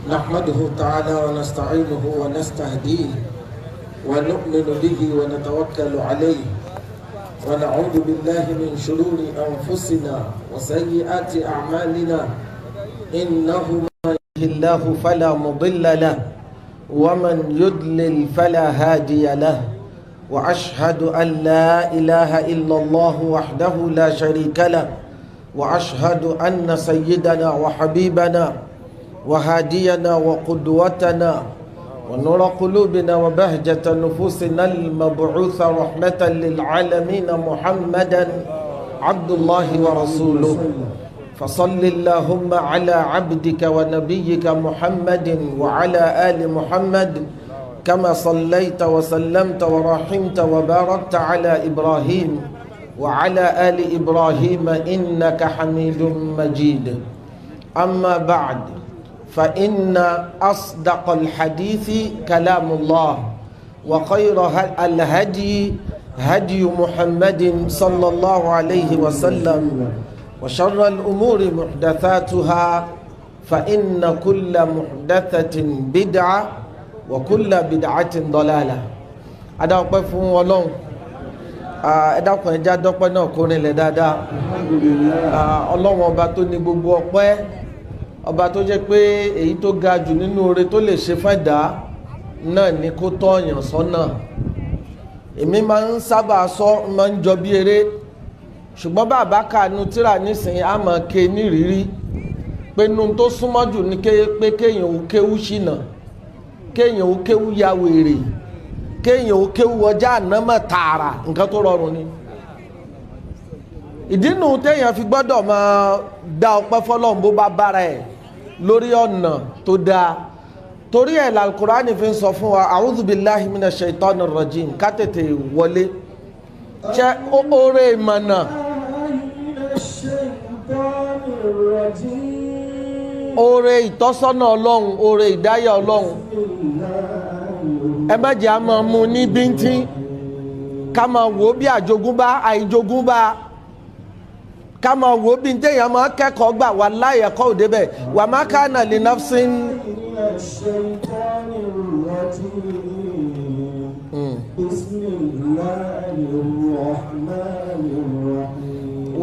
نحمده تعالى ونستعينه ونستهديه ونؤمن به ونتوكل عليه ونعوذ بالله من شرور أنفسنا وسيئات أعمالنا إنه من يهده الله فلا مضل له ومن يضلل فلا هادي له وأشهد أن لا إله إلا الله وحده لا شريك له وأشهد أن سيدنا وحبيبنا وهادينا وقدوتنا ونور قلوبنا وبهجة نفوسنا المبعوث رحمة للعالمين محمدا عبد الله ورسوله فصل اللهم على عبدك ونبيك محمد وعلى آل محمد كما صليت وسلمت ورحمت وباركت على إبراهيم وعلى آل إبراهيم إنك حميد مجيد أما بعد فإن أصدق الحديث كلام الله وخير الهدي هدي محمد صلى الله عليه وسلم وشر الأمور محدثاتها فإن كل محدثة بدعة وكل بدعة ضلالة أدعوكم فون ولون أدعوكم إجا دوكم نوكون لدادا الله وباتو نبوبو أقوى ọba tó jẹ́ pé èyí tó ga jù nínú oore tó lè ṣe fẹ́dà náà ni kó tọ́yàn sọ́nà èmi máa ń sábà sọ máa ń jọ bí eré ṣùgbọ́n bàbá kanu tíra nísìnyí a máa ké nírírí pé nu tó súnmọ́ jù ní pé kéèyàn ò kéwú ṣìnà kéèyàn ò kéwú ya wèrè kéèyàn ò kéwú ọjà ànámọ̀ tààrà nǹkan tó rọrùn ni ìdí nu téèyàn fi gbọ́dọ̀ máa dá ọpẹ́ fọlọ́run bó bá bára ẹ̀ lórí ọ̀nà tó dáa torí ẹ̀ l'Al-Qur'ani fi ń sọ fún wa a'udhu billahi minash shaitanir rajim ká tètè wọlé ṣe oore ìmọ̀nà oore ìtọ́sọ́nà ọlọ́run oore ìdáyà ọlọ́run ẹ má jẹ́ a máa mú ní bíntín ká máa wò ó bí àjogúnbá àìjogúnbá ká máa wò ó bí téèyàn máa kẹ́kọ̀ọ́ gbà wà láyé ẹ̀kọ́ òde bẹ́ẹ̀ wà má kana li nafsin.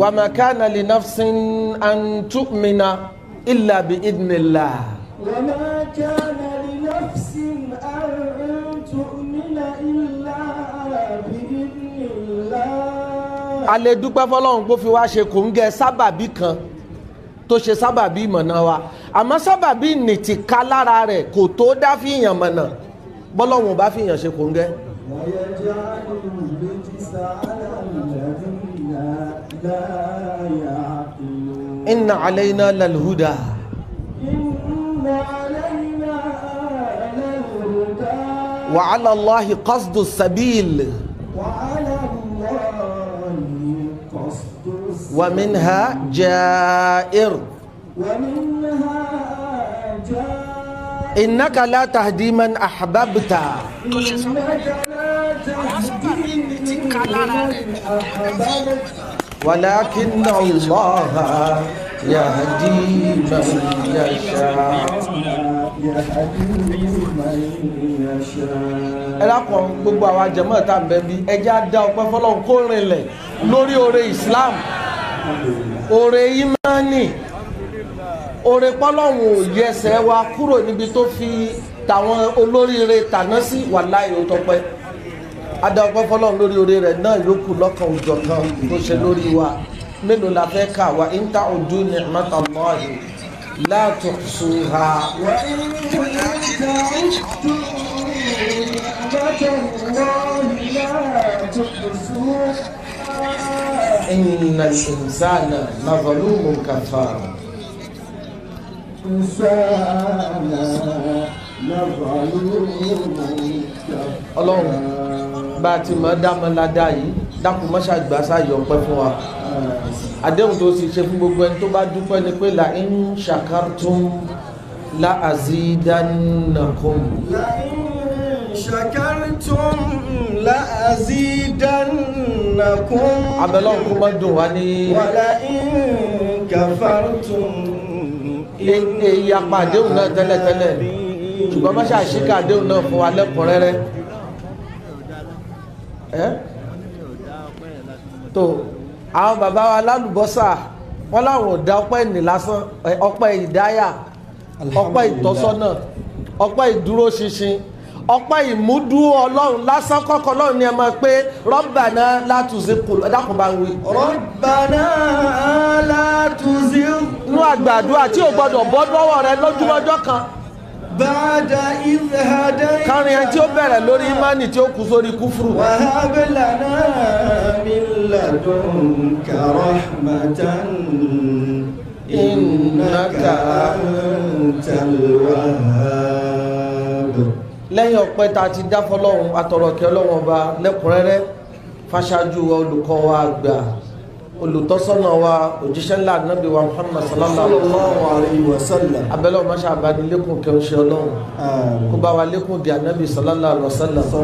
wà má kana li nafsin an tu'mina illa bi idhnillah. wà má kana li nafsin an tu'mina illa bi idhnillah. a lè dúpẹ́ fọlọ́run kó fi wá ṣe kòńgẹ́ sábàbí kan tó ṣe sábàbí ìmọ̀nà wa àmọ́ sábàbí nìtìká lára rẹ̀ kò tó dá fìyàn mọ̀nà bọ́lọ́run bá fìyàn ṣe kòńgẹ́. inna alayna lalhuda. wa ala Allahi qasdu sabil. ومنها جائر إنك لا تهدي من أحببت ولكن الله يهدي من يشاء ẹlákọ̀ gbogbo àwọn jàmáà tá ń bẹ bí ẹjá dá ọpẹ́ fọ́lọ́run kó rinlẹ̀ lórí oore Islam oore imani oore pọ́lọ́run ò yẹsẹ̀ wa kúrò níbi tó fi tàwọn olóríire tàná sí wàláhì ó tọpẹ́ adá ọpẹ́ fọ́lọ́run lórí oore rẹ̀ náà yókù lọ́kàn òjọ̀ kan tó ṣe lórí wa mélòó la fẹ́ kà wá in ta'uddu ni'matallahi la tuhsuha. إن الإنسان لظلوم كفار. Ọlọ́run bá a ti mọ̀ dámọ́ ládàá yìí dákun mọ́ṣá gbà sáyọ̀ ọpẹ́ fún wa àdéhùn tó sì ṣe fún gbogbo ẹni tó bá dúpẹ́ ni pé la in shakartum la azidannakum. شكرتم لأزيدنكم abẹ́lọ́ kó má dùn wá ní. ولئن كفرتم èyí apá àdéhùn náà tẹ́lẹ̀tẹ́lẹ̀ ṣùgbọ́n má ṣàṣíkà àdéhùn náà fún wa lẹ́kùnrẹ́rẹ́ tó àwọn bàbá wa lálùbọ́sà wọ́n láwọn ò dá ọpẹ́ ìní lásán ọpẹ́ ìdáyà ọpẹ́ ìtọ́sọ́nà ọpẹ́ ìdúróṣinṣin ọpẹ́ ìmúdú ọlọ́run lásán kọ́kọ́ ọlọ́run ni ẹ máa pé Rabbana la tuzigh qulubana ẹ̀dákùn bá ń wí. Rabbana la tuzigh inú àgbàdua tí ò gbọdọ̀ bọ́ lọ́wọ́ rẹ lójúmọ́jọ́ kan. ba'da idh hadaytana. kárin ẹni tí ó bẹ̀rẹ̀ lórí ìmánì tí ó kú sórí kúfùrù. wa hab lana min ladunka rahmatan innaka antal wahhab. lẹ́yìn ọpẹ́ tá a ti dá fọ́lọ́run atọ̀rọ̀kẹ́ ọlọ́run ọba lẹ́kùnrẹ́rẹ́ fáṣáájú wa olùkọ́ wa àgbà olùtọ́sọ́nà wa òjíṣẹ́ ńlá nábì wa Muhammad sallallahu alayhi wa sallam. abẹ́lẹ́ ọmọ ṣàbáni lékún kẹ́ ń ṣe ọlọ́run kó bá wa lékún di ànábì sallallahu alayhi wa sallam kó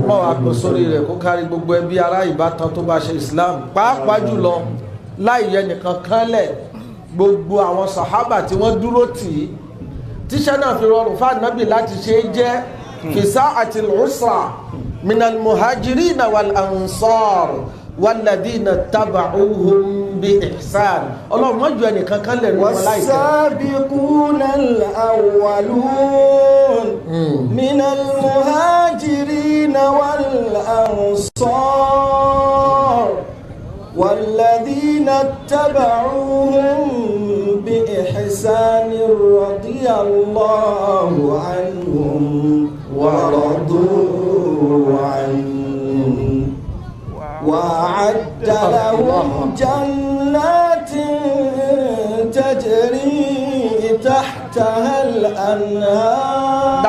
bá wa pè sórí rẹ̀ kó kárí gbogbo ẹbí ará ìbátan tó bá ṣe Islam pàápàá jùlọ láì yẹ nìkan kánlẹ̀ gbogbo àwọn sàhábà tí wọ́n dúró tì í tíṣẹ́ náà fi rọrùn fún ànábì láti ṣe é jẹ́ fi sa'atil usra minal muhajirina wal ansar walladina taba'uhum bi ihsan ọlọ́run mọ́jú ẹnìkan kan lè rí wọn láìpẹ́. was-sabiquna al-awwalun minal muhajirina wal ansar walladina taba'uhum bi ihsan radiyallahu anhum wa radu anhu وأعد لهم جنات تجري تحتها الأنهار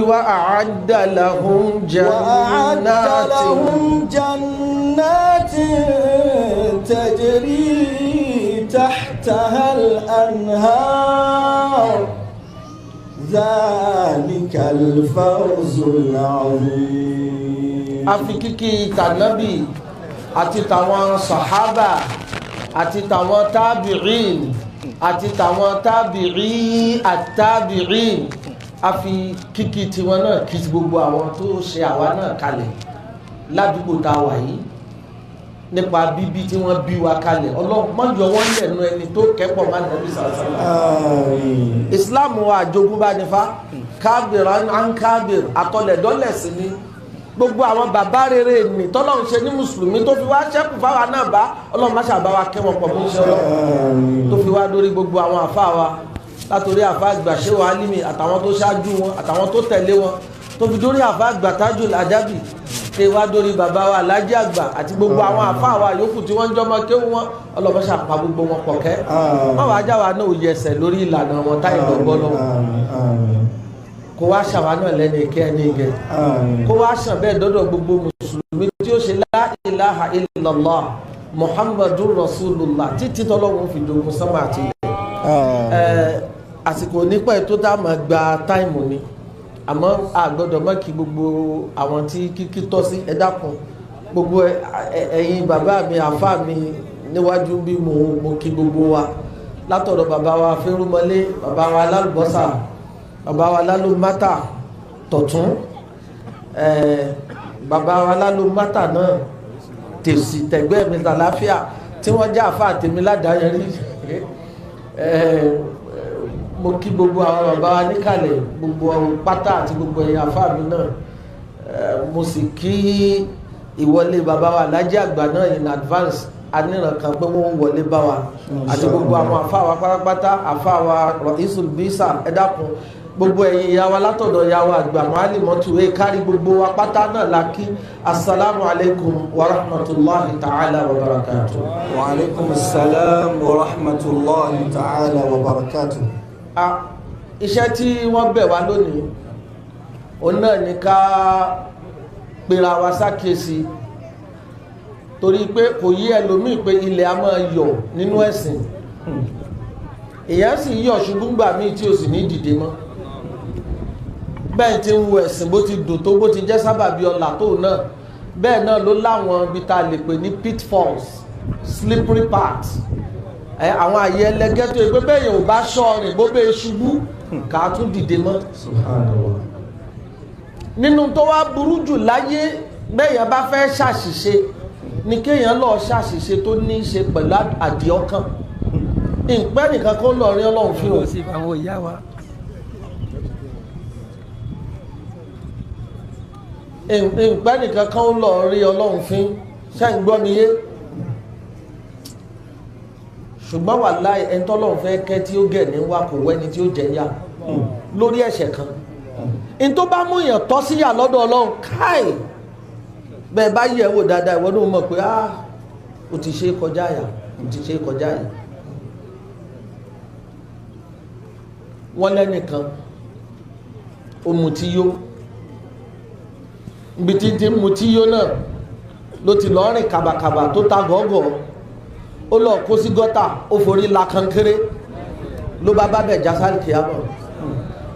وأعد لهم جنات تجري تحتها الأنهار ذلك الفوز العظيم. afi kíkí tànábì àti tàwọn sàhábà àti tàwọn tábìrín àti tàwọn tábìrí àtàbìrín afi kíkí tiwọn náà kí gbogbo àwọn tó ṣe àwa náà kalẹ̀ ládùúgbò tá a wà yìí nípa bíbí tí wọ́n bí wa kalẹ̀ ọlọ́run má yọ wọ́n lẹ́nu ẹni tó kẹ́pọ̀ má nàbí sàlásàlá. Islam wa àjogúnbá nífa kábìrì ànkábìr àtọlẹ̀dọ́lẹ̀ sí ni gbogbo àwọn bàbá rere ní tọ́lọ́run ṣe ní mùsùlùmí tó fi wá ṣẹ́kù fáwa náà bá ọlọ́run má ṣàbá wa kẹ́ wọn pọ̀ mọ́ ṣe ọlọ́run tó fi wá dórí gbogbo àwọn àfa wa látòrí àfa àgbà Sheikh Alimi àtàwọn tó ṣáájú wọn àtàwọn tó tẹ̀lé wọn tó fi dórí àfa àgbà Tajul Adabi ṣe wá dórí bàbá wa Alhaji àgbà àti gbogbo àwọn àfa wa yòókù tí wọ́n ń jọmọ kéwù wọn ọlọ́run má ṣàpá gbogbo wọn pọ̀ kẹ́ má wàá já wa náà ò yẹsẹ̀ lórí ìlànà wọn táyì lọ́gbọ́ lọ́wọ́ kó wá ṣàwa náà lẹ́nu ìkẹ́ ẹni ìgẹ̀ kó wá ṣàn bẹ́ẹ̀ dọ́dọ̀ gbogbo mùsùlùmí tí ó ṣe la ilaha illallah muhammadur rasulullah títí tọ́lọ́run fi dogun sánmà àti ilẹ̀ àsìkò nípa ètò tá a máa gba táìmù ni àmọ́ àgbọ́dọ̀ mọ́ kí gbogbo àwọn tí kíkí tọ́ sí ẹ dákun gbogbo ẹ̀yin bàbá mi àfá mi níwájú bí mo kí gbogbo wa látọ̀dọ̀ bàbá wa Fẹ́rúmọlé bàbá wa Lálùbọ́sà bàbá wa Lálùmátà tọ̀tún bàbá wa Lálùmátà náà tèsì tẹ̀gbẹ́ mi tàlàáfíà tí wọ́n já àfá àtèmi ládàáyẹrí mo kí gbogbo àwọn bàbá wa níkàlẹ̀ gbogbo pátá àti gbogbo ẹ̀yà àfá mi náà mo sì kí ìwọlé bàbá wa Alhaji àgbà náà in advance aníran kan pé wọ́n wọlé bá wa àti gbogbo àwọn àfá wa pátápátá àfá wa Ra'isul Bisa ẹ dákun gbogbo ẹ̀yin ìyá wa látọ̀dọ̀ ìyá wa àgbà Mu'allimatu kárí gbogbo wa pátá náà la kí assalamu alaikum wa rahmatullahi ta'ala wa barakatuh. Wa alaikum assalam wa rahmatullahi ta'ala wa barakatuh. Iṣẹ́ tí wọ́n bẹ̀ wá lónìí òun náà ní ká pera wa sákèsí torí pé kò yí ẹlòmíì pé ilẹ̀ a máa yọ̀ nínú ẹ̀sìn èèyàn sì yọ̀ ṣubú gbà míì tí o sì ní dìde mọ́ bẹ́ẹ̀ tí ń wo ẹ̀sìn bó ti dùn tó bó ti jẹ́ sábàbí ọlà tó náà bẹ́ẹ̀ náà ló láwọn ibi tá a lè pè ní pitfalls slippery paths àwọn àyè ẹlẹgẹ́ tó yẹ pé bẹ́ẹ̀ yẹn ò bá ṣọ́ rìn bó bẹ́ẹ̀ ṣubú kà á tún dìde mọ́. Subhanallah. nínú tó wá burú jù láyé bẹ́ẹ̀ yẹn bá fẹ́ ṣàṣìṣe ni kéèyàn lọ ṣàṣìṣe tó ní í ṣe pẹ̀lú àdìọ́kàn ìpẹ́ nìkan kó lọ rí ọlọ́run fi hàn. ìpẹ́ nìkan kan lọ rí ọlọ́run fi ṣe ń gbọ́ mi yé ṣùgbọ́n wàláhì ẹni tọ́lọ́run fẹ́ kẹ́ tí ó gẹ̀ ní wá kò wẹ́ni tí ó jẹ yá lórí ẹ̀ṣẹ̀ kan in tó bá mú èèyàn tọ́ síyà lọ́dọ̀ ọlọ́run káì bẹ́ẹ̀ bá yẹ̀ wò dáadáa ìwọ náà mọ̀ pé o ti ṣe kọjá yà o ti ṣe kọjá yà. wọ́n lẹ́nìkan ó mutí yó ibi títí mutí yó náà ló ti lọ rìn kàbàkàbà tó ta gọ́gọ́ ó lọ kó sí gọ́tà ó forí la kankéré ló bá bẹ̀ jásárì kìámọ̀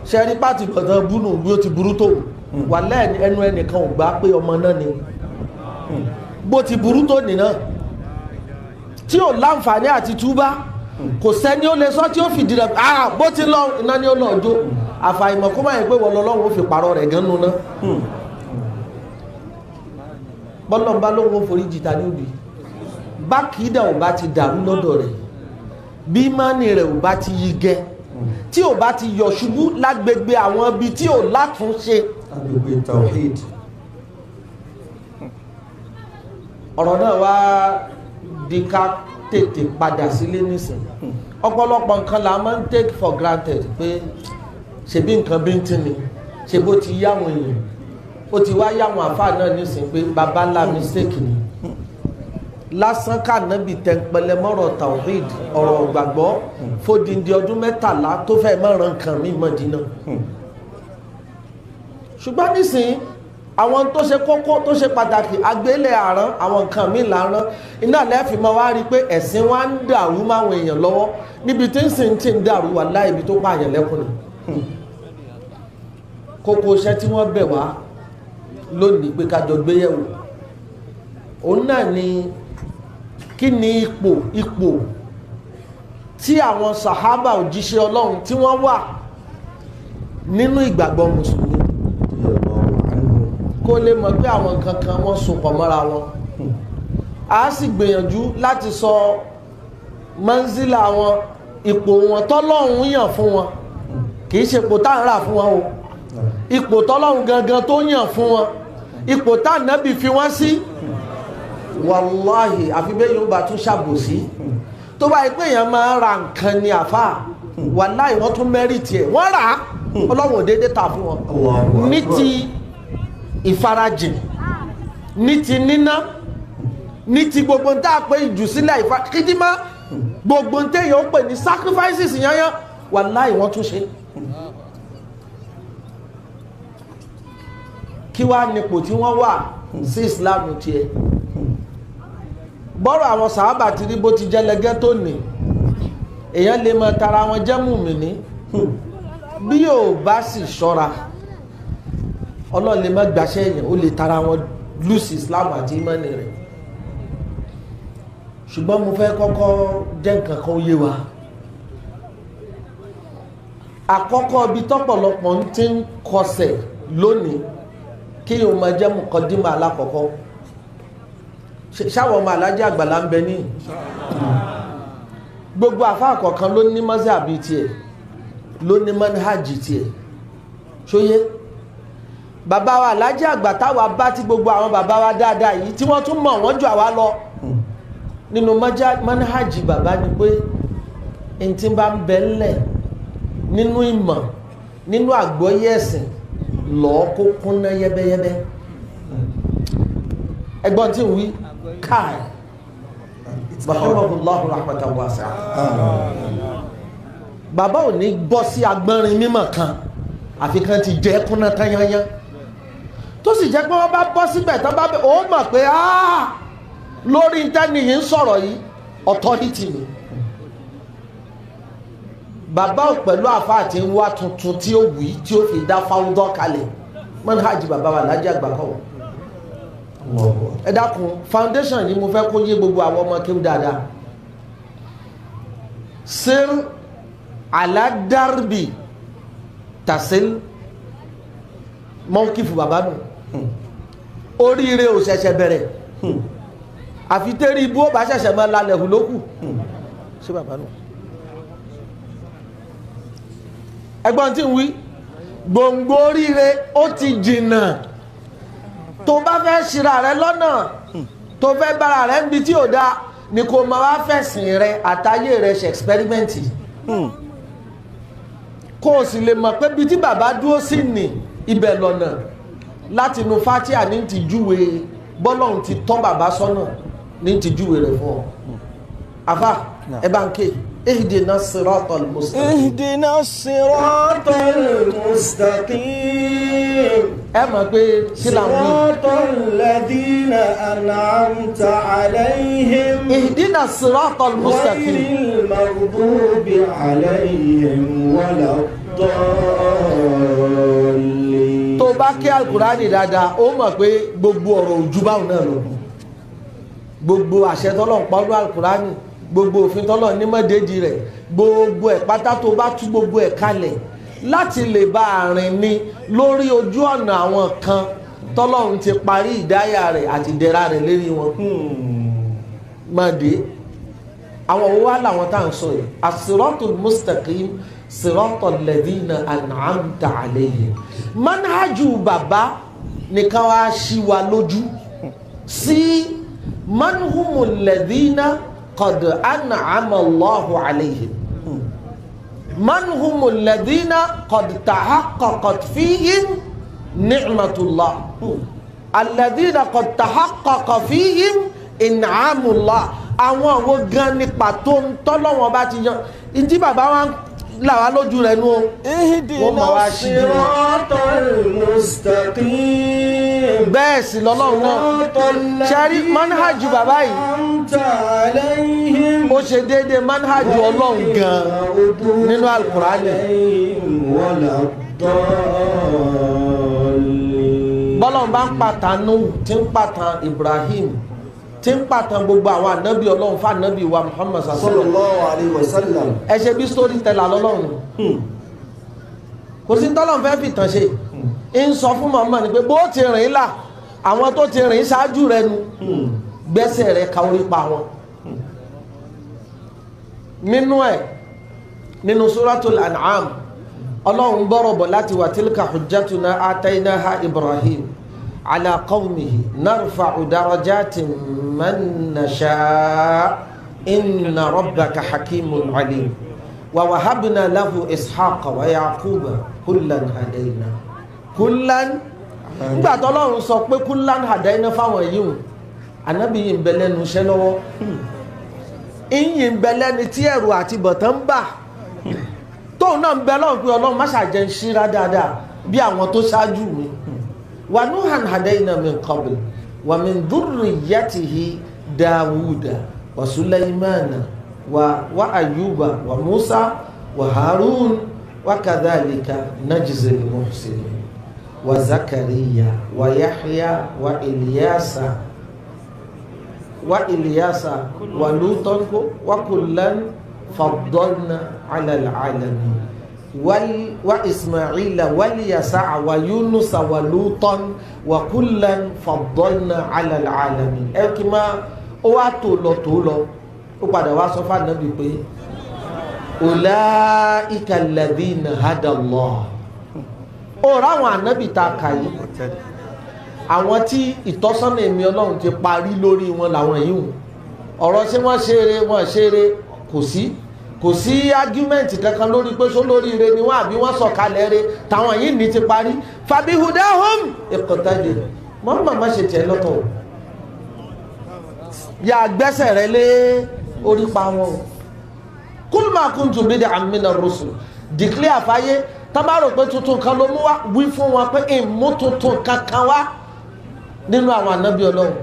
ṣẹ́rí pàtì gbọ̀ngàn búnú bí ó ti burú tó wà lẹ́ẹ̀ni ẹnu ẹnìkan ò gbà pé ọmọ náà ni bó ti burú tó nìna tí ò láǹfààní àti túbá kò sẹ́ni ó lè sọ tí ó fìdí rẹ̀ bó ti lọ iná ni ó lọ jó àfàìmọ̀ kó máa yẹ pé wọ́n lọ́wọ́ ó fi pààrọ̀ rẹ̀ gan nuná bọ́lọ̀ bá lóun ó forí jìta ní òbí bá kìídà ò bá ti dàrú lọ́dọ̀ rẹ̀ bí mánì rẹ̀ ò bá ti yí gẹ́ tí ò bá ti yọ̀ ṣubú lágbègbè àwọn ibi tí ò látúnṣe agbègbè tawhid. ọ̀rọ̀ náà wá di ká tètè padà sílé nísìn ọ̀pọ̀lọpọ̀ nǹkan la máa ń take for granted pé ṣebí nǹkan bíntín ni ṣe bó ti yáwọn èèyàn ó ti wá yáwọn àfáà náà nísìn pé baba ńlá mistake ni lásán kànábì tẹ̀pẹ̀lẹ̀ mọ́rọ̀ tawhid ọ̀rọ̀ gbàgbọ́ fódìndí ọdún 13 tó fẹ́ mọ́ràn nǹkan mí Mádínà ṣùgbọ́n nísìn àwọn tó ṣe kókó tó ṣe pàtàkì agbélẹ̀ àrán àwọn nǹkan mí làárán iná lẹ́fì máa wá rí pé ẹ̀sìn wa ń dàrú máwọn èèyàn lọ́wọ́ níbi tí ń sìn tí ń dàrú wà láì ibi tó pààyàn lẹ́kùn ni kókó iṣẹ́ tí wọ́n bẹ̀ wá lónìí pé kájọ gbéyẹ̀wò òun náà ni kí ni ipò tí àwọn Ṣaḥābah òjíṣẹ́ Ọlọ́run tí wọ́n wà nínú ìgbàgbọ́ mùsùlùmí kó lè mọ̀ pé àwọn kankan wọ́n sopọ̀ mọ́ra wọn a sì gbìyànjú láti sọ manzila wọn ipò wọn tọ́lọ́run yàn fún wọn kìí ṣe ipò tá ń rà fún wọn o ipò tọ́lọ́run gangan tó yàn fún wọn ipò tá nábì fi wọ́n sí wàláhì àfi bẹ́ẹ̀ yóò bá tún ṣàbòsí tó bá yẹ pé èèyàn máa ń ra nǹkan ní àfà wàláhì wọ́n tún mẹ́rìtì ẹ̀ wọ́n rà á ọlọ́run ò déédéé tà fún wọn ní ti ìfarajìn ní ti níná ní ti gbogbo tá a pé ìjùsílẹ̀ kídímá gbogbo téèyàn ó pè ní sacrifices yányán wàláhì wọ́n tún ṣe kí wá nípò tí wọ́n wà sí Islam tiẹ̀ bọ́rọ̀ àwọn Ṣaḥābah ti rí bó ti jẹ́lẹ́gẹ́ tó ní èèyàn lè mọ tara wọn jẹ́ mùmínì bí yóò bá sì ṣọ́ra Ọlọ́run lè má gbàṣẹ́ èèyàn ó lè tara wọn lùsì Islam àti ìmánì rẹ̀ ṣùgbọ́n mo fẹ́ kọ́kọ́ jẹ́ nǹkan kan yé wa àkọ́kọ́ ibi tọ́pọ̀lọpọ̀ ń ti ń kọsẹ̀ lónìí kí yóò máa jẹ́ mùkọ́dímà alákọ̀ọ́kọ́ ṣáwọn ọmọ alájẹ́ àgbàlá ń bẹ ní gbogbo àfáà kọ̀ọ̀kan ló ní mọ́sàbí tiẹ̀ ló ní manhajì tiẹ̀ ṣóyé bàbá wa alájẹ́ àgbà táwa bá ti gbogbo àwọn bàbá wa dáadáa yìí tí wọ́n tún mọ̀ wọ́n jù àwa lọ nínú manhajì bàbá ni pé n tí bá ń bẹ ńlẹ̀ nínú ìmọ̀ nínú àgbọ́yé ẹ̀sìn lọ́ọ́ kó kúnná yẹ́bẹ́yẹ́bẹ́ ẹgbọ́n tí ń wí káì rahimahullahu rahmatan wasi'a bàbá ò ní bọ́ sí agbọ́nrin mímọ̀ kan àfi kan ti jẹ́ kúnná tányányán tó sì jẹ́ pé wọ́n bá bọ́ síbẹ̀ tán bá bẹ̀ ó mọ̀ pé lórí ìtẹ́niyìn ń sọ̀rọ̀ yìí authority ni bàbá ò pẹ̀lú àfá àti ń wá tuntun tí ó wí tí ó fi dá fáwọ́dọ́ kalẹ̀ manhaj bàbá wa lájẹ́ àgbà kọ́ ẹ dákun foundation ni mo fẹ́ kó yé gbogbo àwọn ọmọ kéwú dáadáa sir ala darbi tasil mọ́kífù bàbá nù oríire ò ṣẹ̀ṣẹ̀ bẹ̀rẹ̀ àfi tẹ́rí ibú ó bá ṣẹ̀ṣẹ̀ máa lálẹ̀ hù lókù sí bàbá nù ẹgbọ́n tí ń wí gbòǹgbò oríire ó ti jìnnà tó bá fẹ́ ṣìra rẹ lọ́nà tó fẹ́ bára rẹ níbi tí ò dáa ni kò máa wá fẹ̀sìn rẹ àtayé rẹ ṣe ẹ̀xpẹ́rímẹ́ǹtì kó o sì lè mọ̀ pé bí tí bàbá dúró sí ni ibẹ̀ lọ́nà láti inú fatia ní ti júwe bọ́lọ́hun ti tọ́ bàbá sọ́nà ní ti júwe rẹ̀ fún ọ àfà ẹ bá ń ké ihdina siratal mustaqim ihdina siratal mustaqim ẹ mọ̀ pé kí làwọn siratal ladina an'amta alayhim ihdina siratal mustaqim ghayril maghdubi alayhim waladdallin. tó bá kí alukurani dáadáa ó mọ̀ pé gbogbo ọ̀rọ̀ ojú báwọn náà lọ gbogbo àṣẹ tọ́lọ̀ ń pọ́nú alukurani gbogbo òfin tọ́lọ̀ nímọ̀déjì rẹ̀ gbogbo ẹ̀ pátá tó bá tú gbogbo ẹ̀ kalẹ̀ láti lè bá àárín ní lórí ojú ọ̀nà àwọn kan tọ́lọ́run ti parí ìdáyà rẹ̀ àti ìdẹ̀ra rẹ̀ lérí wọn mọ̀dé àwọn owó wà láwọn tá à ń sọ yìí as-siratul mustaqim siratal ladina an'amta alayhim manhaju bàbá nìkan wá ṣí wa lójú sí manhumul ladina qad an'ama Allahu alayhim manhumul ladina qad tahaqqaqat fihim ni'matullah alladina qad tahaqqaqa fihim in'amullah àwọn wo gan ni pàtó ń tọ́lọ́wọ́n bá ti yan ìdí bàbá wa là wá lójú rẹ̀ nú o wọ́n máa wá ṣí bí wọn. siratal mustaqim. bẹ́ẹ̀ sì lọ́lọ́run náà ṣẹ́rí manhajù bàbá yìí ó ṣe déédéé manhajù ọlọ́run gan nínú alukurani. bọ́lọ̀ bá ń pàtàn Nuh tí ń pàtàn Ibrahim tí ń pàtàn gbogbo àwọn ànábì ọlọ́run fún ànábì wa Muhammad sallallahu alaihi wasallam. ẹ ṣe bí story teller lọ́lọ́run kò sí tọ́lọ́run fẹ́ fìtàn ṣe ń sọ fún Muhammad ni pé bó ti rìn là àwọn tó ti rìn ṣáájú rẹ nu gbẹ́sẹ̀ rẹ ka orí pa wọn nínú suratul an'am ọlọ́run bọ́rọ̀ bọ̀ láti wà tilka hujjatuna ataynaha Ibrahim ala qawmihi narfa'u darajatin man nasha' inna rabbaka hakimun alim wa wahabna lahu ishaqa wa yaquba kullan hadayna kullan nígbà tó Ọlọ́run sọ pé kullan hadayna fáwọn yìí ànábì yìí ń bẹ lẹ́nu iṣẹ́ lọ́wọ́ ìyìn ń bẹ lẹ́ni tí ẹ̀rù àti bọ̀tán ń bà tóun náà ń bẹ lọ́run pé Ọlọ́run má ṣàjẹ́ ń ṣíra dáadáa bí àwọn tó ṣáájú mi wa nuhan hadayna min qabl wa min dhurriyyatihi dawuda wa sulaymana wa ayuba wa musa wa harun wa kadhalika najzil muhsinin wa zakariya wa yahya wa ilyasa wa lutan wa kullan faddalna ala alalamin wa ismaila wal yasa'a wa yunusa wa lutan wa kullan faddalna ala alalamin ẹ kí máa ó wá tó lọ ó padà wá sọ fún ànábì pé ulaika alladhina hada Allah ó ráwọn ànábì tá a kà yìí àwọn tí ìtọ́sọ́nà èmi Ọlọ́run ti parí lórí wọn làwọn yìí ọ̀rọ̀ ṣé wọ́n ṣeré wọ́n ṣeré kò sí ágúmẹ́ǹtì kankan lórí pé só lórí ire ni wọ́n àbí wọ́n sọ̀kalẹ̀ re táwọn yìí ní ti parí fabihudahum iqtadi mọ́mọ́ má ṣe tiẹ̀ lọ́tọ̀ yà gbẹ́sẹ̀ rẹ lé orí pa wọn kul ma kuntu bid'an minar rusul declare àfáyé tábàrò pé tuntun kan ló mú wá wí fún wọn pé ìmú tuntun kankan wá nínú àwọn ànábì Ọlọ́run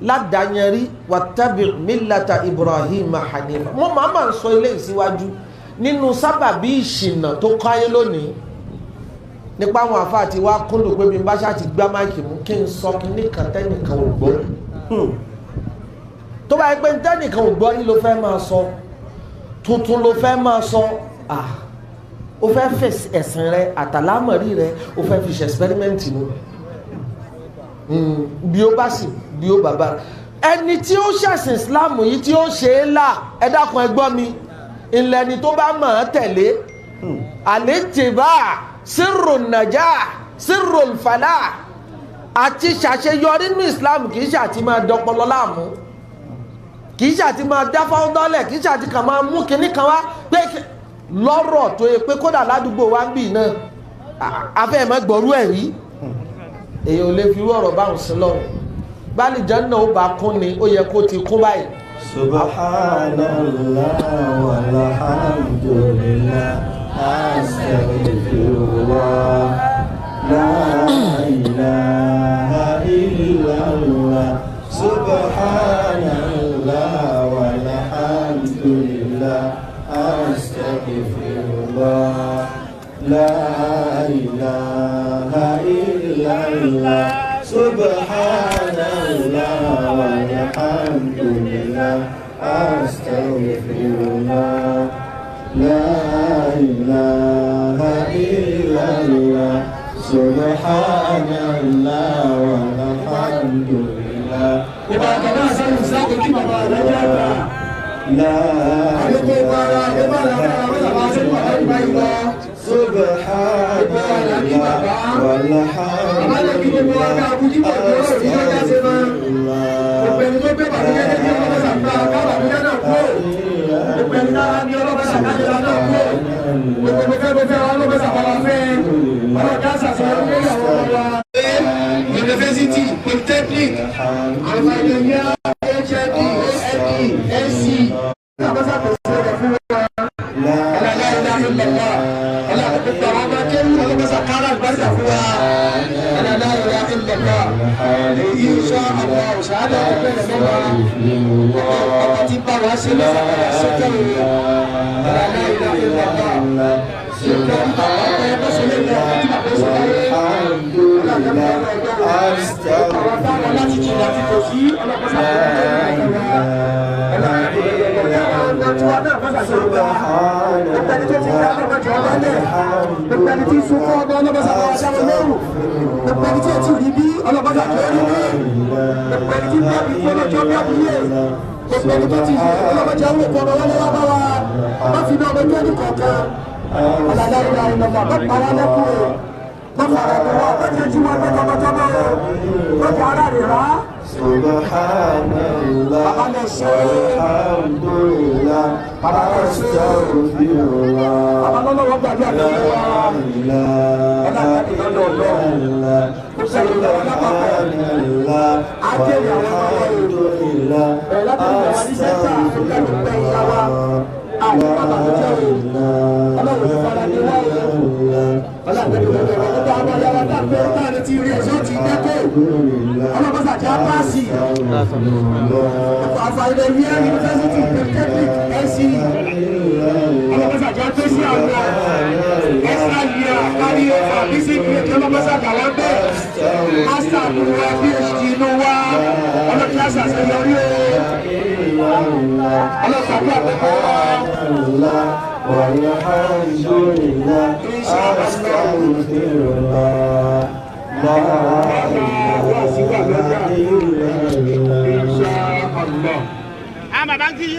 ládàáyẹrí wàtábì mílàtà Ibrahim hanifa wọn máa ń sọ ilé ìsíwájú nínú sábàbí ìṣìnà tó káyé lónìí nípa àwọn àfáà tí wá kúndùn pé bí n bá ṣáà ti gbá máìkì mú kí n sọ kí nìkan tẹ́nìkan ò gbọ́ tó bá yẹ pé tẹ́nìkan ò gbọ́ yìí ló fẹ́ máa sọ tuntun ló fẹ́ máa sọ ó fẹ́ fẹ́ ẹ̀sìn rẹ àtàlámọ̀rí rẹ ó fẹ́ fi ṣe experiment ni bí ó bá sì bí ó bàbá ẹni tí ó ṣẹ̀sìn Islam yìí tí ó ṣe é là ẹ dákun ẹ gbọ́ mi ilẹ̀ ni tó bá mọ̀ ọ́ tẹ̀lé àlétìbá sírò nàjà sírò fàlà àti ṣàṣeyọrí ní Islam kì í ṣe àti máa dọpọlọ láàmú kì í ṣe àti máa dá fáwọ́dọ́lẹ̀ kì í ṣe àti kàn máa mú kinní kan wá pé lọ́rọ̀ tó yẹ pé kódà ládùúgbò wa ń bì náà afẹ́ ẹ̀mọ́ gbọ́rú ẹ̀ rí èyí ò lè fi irú ọ̀rọ̀ báwọn sí lọ́rùn báàlì jẹ́nà ó bá kún ni ó yẹ kó ti kún báyìí. Subhanallah walhamdulillah astaghfirullah la ilaha illallah subhanallah walhamdulillah astaghfirullah la ilaha illallah subhanallah walhamdulillah astaghfirullah la ilaha illallah subhanallah walhamdulillah la University, Polytechnic, Adabiyah, HND, SC,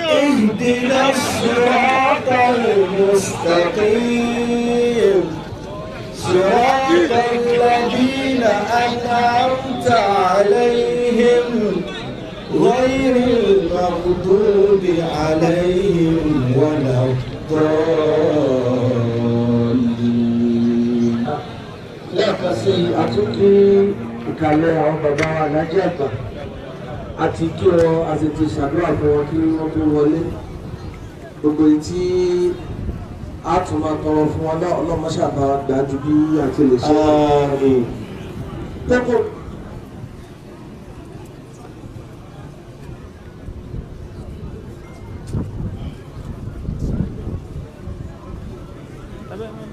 اهدنا الصراط المستقيم صراط الذين أنعمت عليهم غير المغضوب عليهم ولا الضالين. lẹ́ẹ̀kan sí àtúnkí ìkàlẹ̀ àwọn bàbá wa lájẹ́ àgbà àti kí wọn àti ti ṣàdúrà fún wọn kí wọ́n tó wọlé gbogbo tí a tún máa tọrọ fún wọn náà ọlọ́mọṣàbá gbájú bí àti lè ṣe pẹ́pọ̀.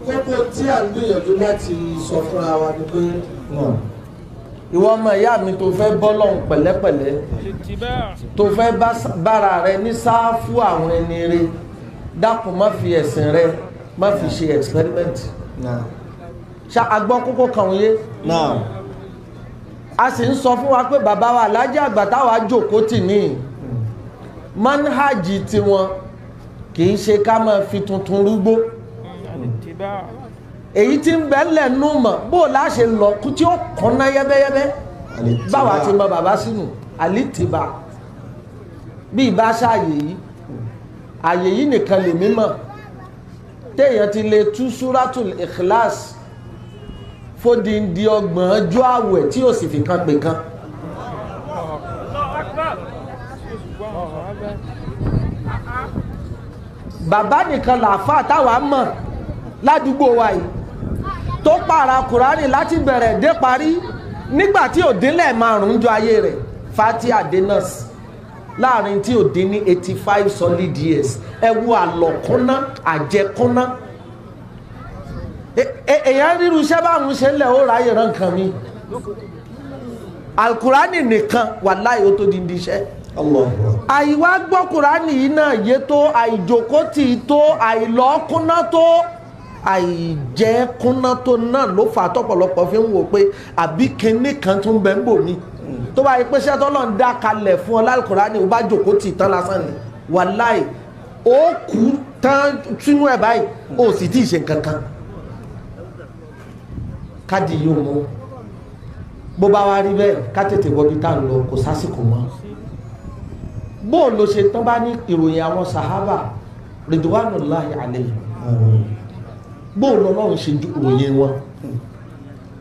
pẹ́pọ̀ tí à ń gbìyànjú láti sọ fúnra wa ni pé ìwọ ọmọ ìyá mi tó fẹ́ bọ́ lọ́hùn pẹ̀lẹ́pẹ̀lẹ́ tó fẹ́ bára rẹ ní sáfù àwọn ẹni rẹ dákun má fi ẹ̀sìn rẹ má fi ṣe experiment. ṣá agbọ́ kókó kan yé. a sì ń sọ fún wa pé bàbá wa alájà àgbà táwa jókòó tì ní manhaji tiwọn kì í ṣe ká máa fi tuntun rúgbó. èyí tí ń bẹ́ẹ̀lẹ̀ nù mọ̀ bó láṣẹ lọ kú tí ó kọ́ná yẹ́bẹ́yẹ́bẹ́ báwa ti mọ bàbá sínú àlítìbà bí ìbá ṣàyè yìí àyè yìí nìkan lè mímọ̀ téèyàn ti lè tú súratul ikhlas fódìndí 30 ọjọ́ àwẹ̀ tí ó sì fi kan pè kan. bàbá nìkan làáfà táwa mọ̀ ládùúgbò wa yìí tó pààrà kùránì láti bẹ̀rẹ̀ dé parí nígbàtí ò dínlẹ̀ 5 jọ ayé rẹ̀ fati adenas láàrin tí ò dín ní 85 solid years ẹwu àlọ̀kúnná àjẹkúnná èyàn ríru iṣẹ́ báwọn ṣe ń lẹ̀ ó ráyè rán nǹkan mi alkùránì nìkan wàláhì ó tó di iṣẹ́ àìwá gbọ́ kùránì yìí náà yé tó àìjòkótì tó àìlọ́kúnná tó àìjẹkúnná tó náà ló fà tọ́pọ̀lọpọ̀ fi ń wò pé àbí kinní kan tún bẹ ń bò mí tó bá yí pé ṣẹ́ tọ́lọ́ ń dá kalẹ̀ fún ọ lálùkùránì ó bá jòkótì tán lásán ni wàláhì ó kú tán sínú ẹ̀ báyìí ó sì tí ì ṣe kankan káàdì yóò mú bó bá wá rí bẹ́ẹ̀ ká tètè wọbi tá à ń lọ kò sásìkò mọ́ bó ló ṣe tán bá ní ìròyìn àwọn sàhábà ridwanullahi alayhim bó lọ́lọ́run ṣe ròyìn wọn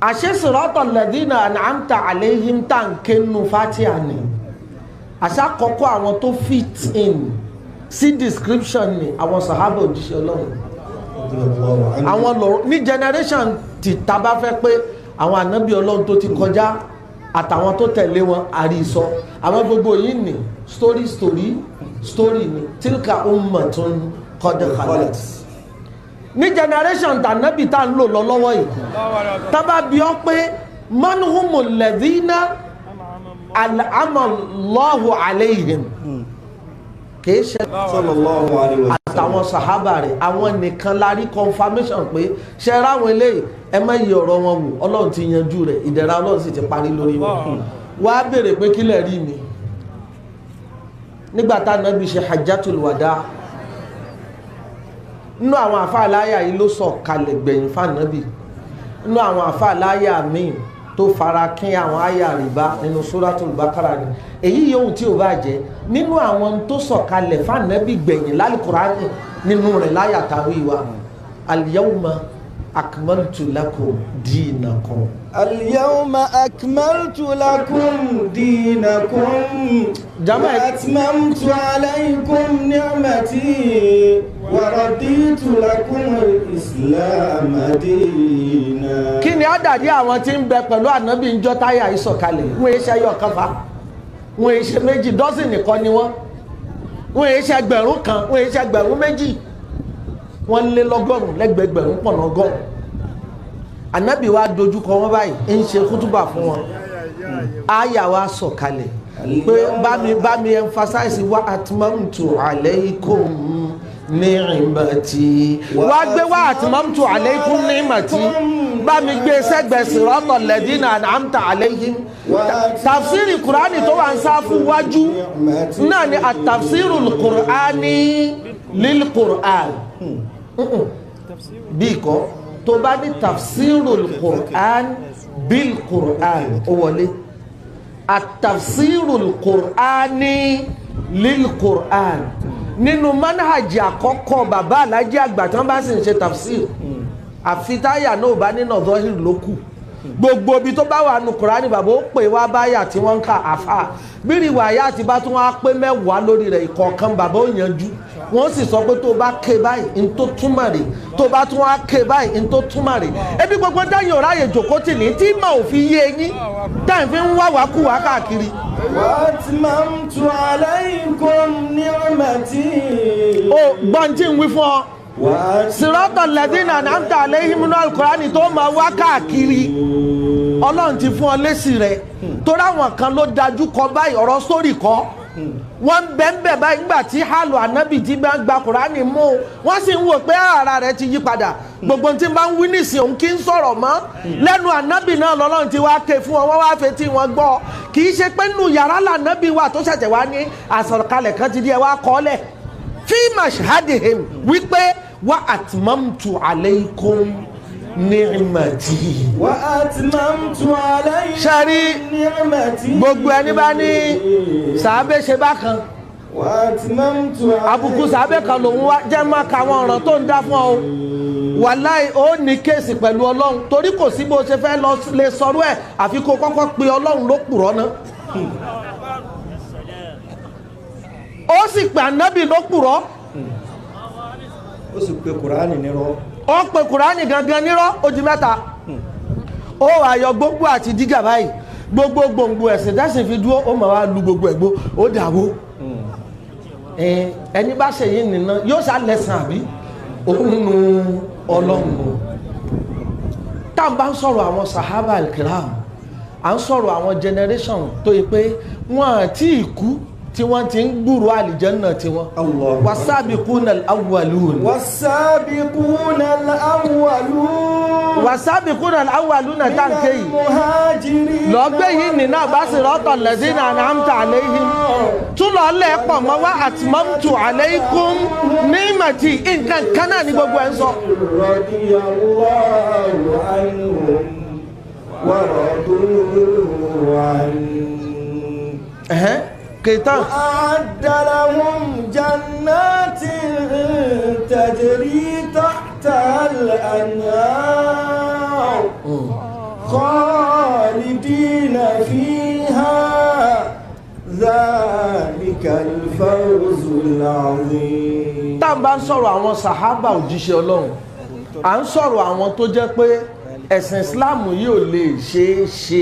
àṣẹ siratal ladina an'amta alayhim tàǹkẹ́nu fatiha ni àṣà kọ́kọ́ àwọn tó fit in sí description ni àwọn sàhábà òjíṣẹ́ ọlọ́run àwọn lọ́rọ̀ ní generation tí ta bá fẹ́ pé àwọn ànábì ọlọ́run tó ti kọjá àtàwọn tó tẹ̀lé wọn àrísọ àwọn gbogbo yìí ni story ni tilka ummatun qad khalat ní generation tànábì tá ń lò lọ́wọ́ yìí tábà bí ọ pé man humul ladhina an'ama Allahu alayhim kìí ṣe sallallahu alaihi wasallam àtàwọn sàhábà rẹ̀ àwọn nìkan la rí confirmation pé ṣe ráwọn eléyìí ẹ má yí ọ̀rọ̀ wọn wò ọlọ́run ti yanjú rẹ̀ ìdẹ̀ra ọlọ́run sì ti parí lórí wọn wá béèrè pé kílẹ̀ rí mi nígbà tá Ànábì ṣe hajjatul wada nínú àwọn àfáàláyà yìí ló sọ kalẹ̀ gbẹ̀yìn fànábì nínú àwọn àfáàláyà míì tó fara kín àwọn àyà rìbá nínú suratul Baqara ni èyí yóò tí ò bá jẹ́ nínú àwọn tó sọ kalẹ̀ fànábì gbẹ̀yìn lálùkùránì nínú rẹ̀ láyà tàwí wa al-yawma akmaltu lakum dinakum. al-yawma akmaltu lakum dinakum wa atmamtu alaykum ni'mati wa raditu lakum al-islam dinan. kí ni àdàdí àwọn tí ń bẹ pẹ̀lú ànábì ń jọ táyà ìsọ̀kalẹ̀ wọ́n yé ṣe ẹyọ kan fa wọ́n yé ṣe méjì dọ́sìn nìkan ni wọ́n yé ṣe ẹgbẹ̀rún kan wọ́n yé ṣe ẹgbẹ̀rún méjì wọ́n lé lọ́gọ́rùn lẹ́gbẹ̀gbẹ̀rún pọ̀ lọ́gọ́rùn ànábì wa dojúkọ wọn báyìí ń ṣe kútúbà fún wọn àyà wa sọ̀kalẹ̀ pé bá mi emphasize wa atmamtu alaykum ni'mati wá gbé wa atmamtu alaykum ni'mati bá mi gbé sẹ́gbẹ̀ siratal ladina an'amta alayhim tafsiri kùránì tó wà ń sáfù wájú náà ni at-tafsirul qur'ani lil qur'an bí kọ́ tó bá ní tafsirul qur'an bil qur'an ó wọlé at-tafsirul qur'ani lil qur'an nínú manhajì àkọ́kọ́ bàbá alájẹ́ àgbà tí wọ́n bá sì ń ṣe tafsir àfitáyà náà bá nínú ọ̀dọ́hìrì lókù gbogbo ibi tó bá wà nù kùránì bàbá ó pè wá báyà tí wọ́n ń ka àfà bírí wàyà àti bá tún wá pé 10 lórí rẹ̀ ìkọ̀ọ̀kan bàbá ó yanjú wọ́n sì sọ pé tó bá ké báyìí n tó túmọ̀ rẹ̀ tó bá tún wá ké báyìí n tó túmọ̀ rẹ̀ ebi gbogbo dáyìn ọ̀rá yẹn jòkó tì ní tí mà ò fi yé yín dáhìn fi ń wá wá kú wá káàkiri. wa atmamtu alaykum ni'mati. ó gbọ́n tí ń wí fún ọ siratal ladina an'amta alayhim nínú Al-Qur'ani tó máa wá káàkiri ọlọ́run ti fún ọ lésì rẹ̀ torí àwọn kan ló dájú kọ báyìí ọ̀rọ̀ sórí kọ́ wọ́n bẹ́ẹ̀ báyìí nígbà tí hálù ànábì tí bá ń gba kùránì mú wọ́n sì ń wò pé ara rẹ̀ ti yí padà gbogbo tí bá ń wí nísìn òun kí ń sọ̀rọ̀ mọ́ lẹ́nu ànábì náà lọ́lọ́run ti wá ké fún wọn wọ́n wá fetí wọn gbọ́ kì í ṣe pé nínú yàrá lànábì wà tó ṣẹ̀ṣẹ̀ wá ní àsọ̀kalẹ̀ kan ti di ẹ̀ wá kọ́lẹ̀ fi mashhadihim wípé wa atmamtu alaykum ni'mati. wa atmamtu alaykum ṣáàrí ni'mati. gbogbo ẹni bá ní sàábé ṣe bákan wa atmamtu alaykum. àbùkù sàábé kan lòun wá jẹ́ máa ka àwọn ọ̀ràn tó ń dá fún ọ wàláì ó ní kéèsì pẹ̀lú ọlọ́run torí kò sí bó ṣe fẹ́ lè sọ̀rọ̀ ẹ̀ àfi kó kọ́kọ́ pe ọlọ́run ló pùrọ́ náà ó sì pe ànábì ló pùrọ́ ó sì pe kùránì nírọ́. ó pe kùránì gangan nírọ́ ó di mẹ́ta ó àyọ gbogbo àti dígà báyìí gbogbo gbòǹgbò ẹ̀sìn dẹ́sìn fi dúró ó mà wá lu gbogbo ẹ̀gbó ó dàwó ẹni bá ṣe yìí nìna yóò sá lẹ́sàn àbí òun nu ọlọ́run tá à ń bá ń sọ̀rọ̀ àwọn sahaba al-kiram à ń sọ̀rọ̀ àwọn generation tó yẹ pé wọ́n àti ìkú tí wọ́n ti ń gbúrò àlìjẹ́nà tí wọ́n wasabiquna al-awwalun wasabiquna al-awwalun wasabiquna al-awwalun táǹkì yìí lọ́gbẹ́ yìí nínú àbásírọ́tọ̀ lẹ́sìn an'amta alayhim tún lọ lẹ́ẹ̀pọ̀ mọ́ wá atmamtu alaykum ni'mati nǹkan kan náà ní gbogbo ẹ̀ ń sọ. radiyallahu anhum wa radu anhu. كتاب وأعد لهم جنات تجري تحتها الأنهار خالدين فيها ذلك الفوز العظيم. tá a bá ń sọ̀rọ̀ àwọn sàhábà òjíṣẹ́ ọlọ́run à ń sọ̀rọ̀ àwọn tó jẹ́ pé ẹ̀sìn Islam yìí ò lè ṣeé ṣe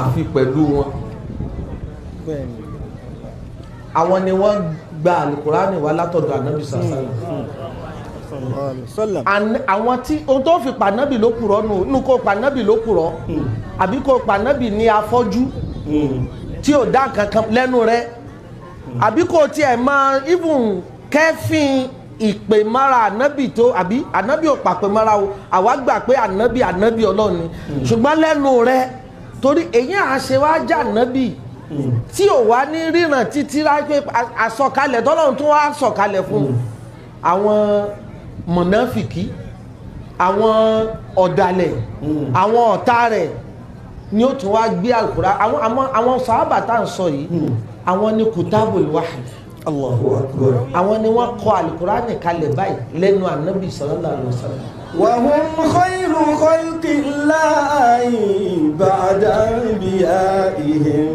àfi pẹ̀lú wọn. àwọn ni wọ́n gba alukurani wá látọ̀dọ̀ ànábì sàlám àwọn tí ohun tó fi pànábì ló kùrọ̀ nù kó pànábì ló kùrọ̀ àbí kó pànábì ní afọ́jú tí ò dá kankan lẹ́nu rẹ̀ àbí kó tiẹ̀ máa even kẹ́fìn ìpè mara ànábì tó àbí ànábì ò pàpè mara o àwa gbà pé ànábì ọlọ́run ni ṣùgbọ́n lẹ́nu rẹ̀ torí èyí àṣewájà ànábì tí ò wá ní ríran títí rápé àsọ̀kalẹ̀ tọ́lọ́run tún wá sọ̀kalẹ̀ fún àwọn mọ̀náfìkì àwọn ọ̀dàlẹ̀ àwọn ọ̀tá rẹ̀ ni ó tún wá gbé àlùkùrá àwọn sàhábà tá à ń sọ yìí àwọn ni kutabul wahyi Allahu akbar. àwọn ni wọ́n kọ àlùkùrá nìkalẹ̀ báyìí lẹ́nu ànábì sallallahu alaihi wasallam. وهم خير خلق الله بعد أنبيائهم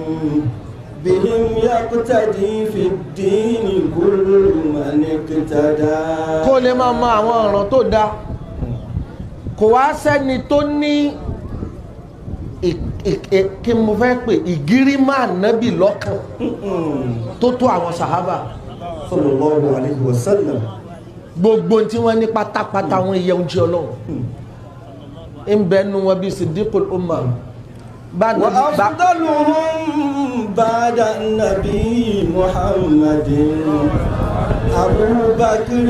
بهم يقتدي في الدين كل من اقتدى. kó lè máa mọ àwọn ọ̀ràn tó dáa kò wá sẹ́ni tó ní kí mo fẹ́ pè ìgírímà nábì lọ́kàn tó tó àwọn sàhábà sallallahu alaihi wasallam. gbogbo tí wọ́n ní pátápátá wọn iye oúnjẹ ọlọ́run ń bẹ nu wọn bí siddiqul umma bá wa afdaluhum ba'da nabi muhammadin abubakar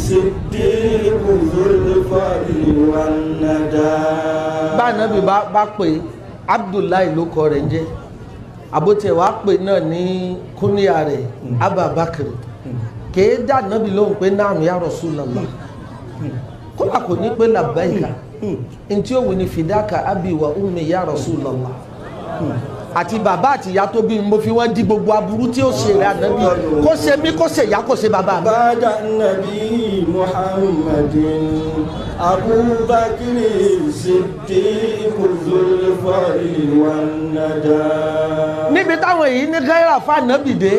siddiq dhul fadli wan nada. bá nàbí bá pè abdullahi ló kọ rẹ̀ ń jẹ́ àbótiẹ̀ wàá pè náà ní kúníyà rẹ̀ abubakar kèé dá nàbí lóhùn pé naam ya Rasulullah kódà kò ní pé labbaika ntí ó wù ní fìdákà abi wa ummi ya Rasulullah àti bàbá àti ìyá tó bí mo fi wọ́n di gbogbo aburú tí ó ṣe rẹ̀ ànábì kó ṣe mí kó ṣe ìyá kó ṣe bàbá mi. ba'da nabi muhammadin abubakar siddiq dhul fadli wan nada. níbi táwọn èyí ní gáírà fún ànábì dé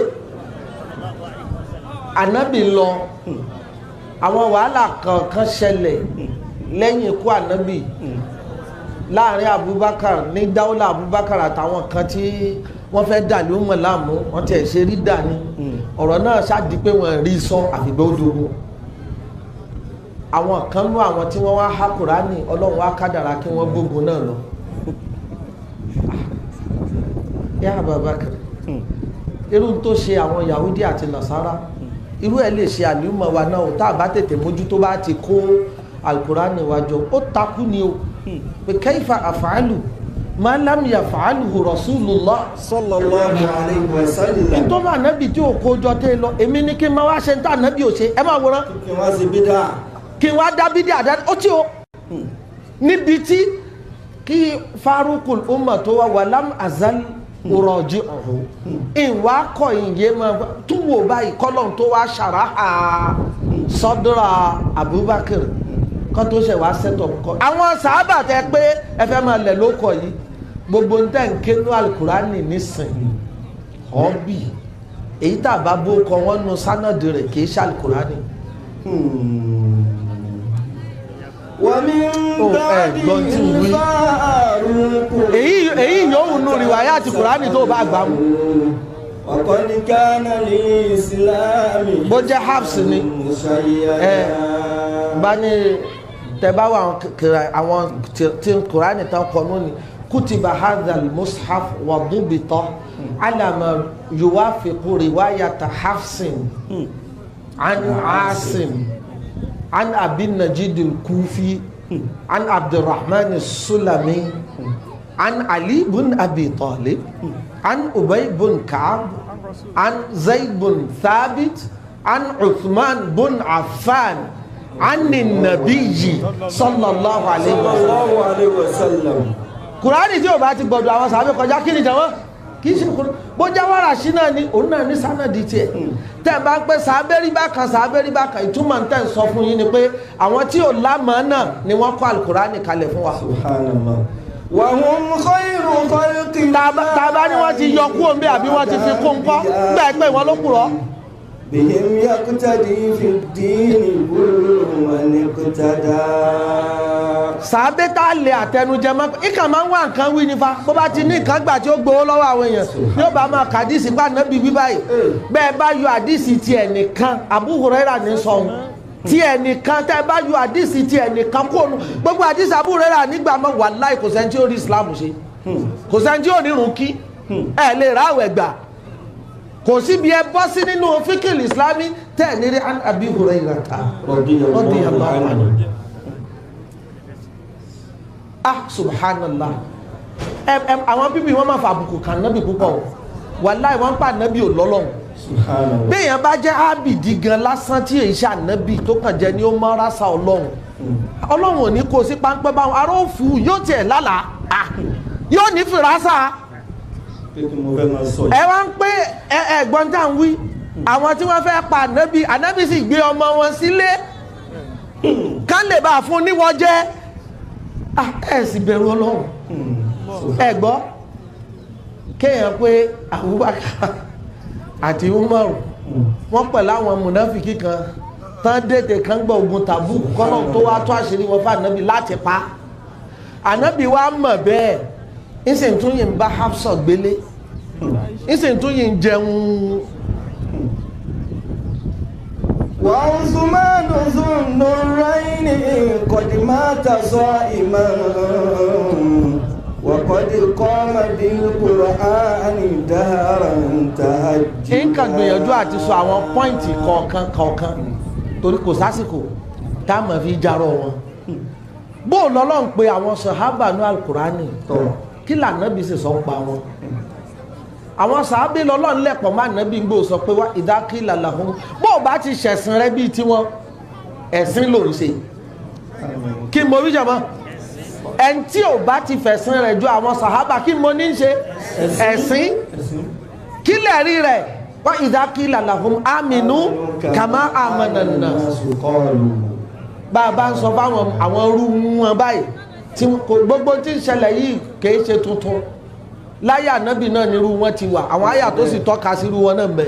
ànábì lọ àwọn wàhálà kankan ṣẹlẹ̀ lẹ́yìn ikú ànábì láàrin Abubakar ní dáúlà Abubakar àtàwọn kan tí wọ́n fẹ́ dà ló mọ̀ láàmú wọ́n ti ẹ̀ ṣe rí dà ní ọ̀rọ̀ náà ṣáàdì pé wọ́n rí sọ àfìgbẹ́ odòwò àwọn kan nú àwọn tí wọ́n wá há Kùránì Ọlọ́run wá kádàrá kí wọ́n gbógun náà lọ yá Abubakar irú tó ṣe àwọn Yahudi àti Nasara irú ẹ̀ lè ṣe àlùmọ̀ wa náà tá a bá tètè mójú tó bá ti kó alukurani wájọ ó takú ni o pé kayfa af'alu ma lam yaf'alhu rasulullah sallallahu alayhi wa sallam. nítorí ànábì tí ò kójọ tẹ́ lọ èmi ní kí n máa wá ṣe ń tà ànábì ò ṣe ẹ máa wòran kí wọ́n ṣe bídà. kí n wá dá bídà dá ó tí o níbi tí kí farukul umma tó wá walam azal urọ̀jì ọ̀hún ìwà kọ̀ ìyé máa túwò báyìí kọ́lọ́n tó wá ṣàráhà sọ́dúnrà Abubakar kan tó ṣe wá sẹ́tọ̀ kọ́ àwọn sàábà tẹ pé ẹ fẹ́ máa lẹ̀ ló kọ̀ yìí gbogbo ń tẹ̀ ń ké ní alukurani nísìnyí ọ̀bì èyí tá a bá bó kọ wọ́n nu sánàdì rẹ̀ kì í ṣe alukurani. èyí yòówù nù rìwáyà àti kùránì tó bá gbà mú. وقد كان للإسلام bó jẹ́ Hafs ni bá ní tẹ́bá wà àwọn tí kùránì tán kọ́nú ni kutiba hadha al-mushaf wa dubita ala ma yuwafiqu riwayata Hafsin an Asim عن أبي النجيد الكوفي عن عبدالرحمن السلمي عن علي بن أبي طالب عن أبي بن كعب عن زيد بن ثابت عن عثمان بن عفان عن النبي صلى الله عليه وسلم قرآن tí ó bá ti gbọ́dọ̀ àwọn sàhábà kọjá kí ni jàmá kì í ṣe kúrò bó jáwárà sí náà ni òun náà ní sánàdì tiẹ̀ tẹ́ bá ń pẹ́ sàábẹ́rí bákan ìtumọ̀ tẹ́ ń sọ fún yín ni pé àwọn tí ò lámàá náà ni wọ́n kọ́ alukurani kalẹ̀ fún wa. Subhanallah. wa hum khayru khalqi. tàbá ni wọ́n ti yọ kúrò níbẹ̀ àbí wọ́n ti fi kó ńkọ́ bẹ́ẹ̀ pé wọ́n ló kúrọ̀. bihim yaqtadi fi ddini kullu man iqtada. sàábẹ́ tá a lè àtẹnujẹ mọ́ ìkà máa ń wá nǹkan wí nífa bó bá ti ní nǹkan gbà tí ó gbowó lọ́wọ́ àwọn èèyàn yóò bá máa kàdísì gbà nábì wí báyìí bẹ́ẹ̀ bá yọ àdísì tiẹ̀ nìkan Abu Hurairah ní sọ̀hún tiẹ̀ nìkan tẹ́ bá yọ àdísì tiẹ̀ nìkan kó nu gbogbo àdísì Abu Hurairah nígbà mọ́ wàláì kò sẹ́ni tí ó rí Islam ṣe kò sẹ́ni tí ó nírun kí ẹ̀ lè ra àwẹ̀ gbà kò síbi ẹ bọ́ sí nínú fíkìlì Islami tẹ́ ní rí Abi Hurairah radiyallahu anhu. Subhanallah àwọn bíbí wọn máa fa àbùkù kan nábì púpọ̀ wàláì wọ́n ń pa nábì ò lọ́lọ́hun béèyàn bá jẹ́ ábìdí gan lásán tí èyí ṣe ànábì tó kàn jẹ́ ni ó mọ́ rásá ọlọ́run ò ní kó sí páńpẹ́ báwọn ará òfù yóò tiẹ̀ lálàá yóò ní fìrásà ẹ wá ń pé ẹ̀gbọ́n tá à ń wí àwọn tí wọ́n fẹ́ pa ànábì sì gbé ọmọ wọn sílé ká lè bá fún níwọ̀ jẹ́ ẹ sì bẹ̀rù ọlọ́run ẹ gbọ́ kéèyàn pé Abubakar àti Umar wọ́n pẹ̀lú àwọn mùnáfìkì kan tán dètè kan gbọ́ ogun Tabuk kọ́nà tó wá tó àṣírí wọn fún ànábì láti pa ànábì wa mọ̀ bẹ́ẹ̀ ìsìn tún yìí ń bá Hafsa gbélé ìsìn tún yìí ń jẹun. وعثمان ذو النورين قد مات صائما وقد قام بالقرآن دهرا تهجيا. nǹkan gbìyànjú àti sọ àwọn pọ́ìntì kọ̀ọ̀kan torí kò sásìkò tá a mọ̀ fi jarọ wọn bó lọ́lọ́run pé àwọn Ṣaḥābah ní alukurani kí lànàbí sì sọ ń pa wọn àwọn sàábé lọ́lọ́run lẹ́pọ̀ má nàbí gbò sọ pé wá idha qīla lahum bó o bá ti ṣẹ̀sìn rẹ bíi tiwọn ẹ̀sìn ló ń ṣe kí mo rí jàmọ́ ẹni tí ò bá ti fẹ̀sìn rẹ̀ ju àwọn Ṣaḥābah kí mo ní ṣe ẹ̀sìn kí lè rí rẹ̀ wá idha qīla lahum āminū kamā āmana an-nās bá a bá ń sọ fáwọn àwọn rú wọn báyìí tí gbogbo tí ń ṣẹlẹ̀ yìí kìí ṣe tuntun láyé ànábì náà nírú wọn ti wà àwọn àyà tó sì tọ́ka sírú wọn náà mẹ́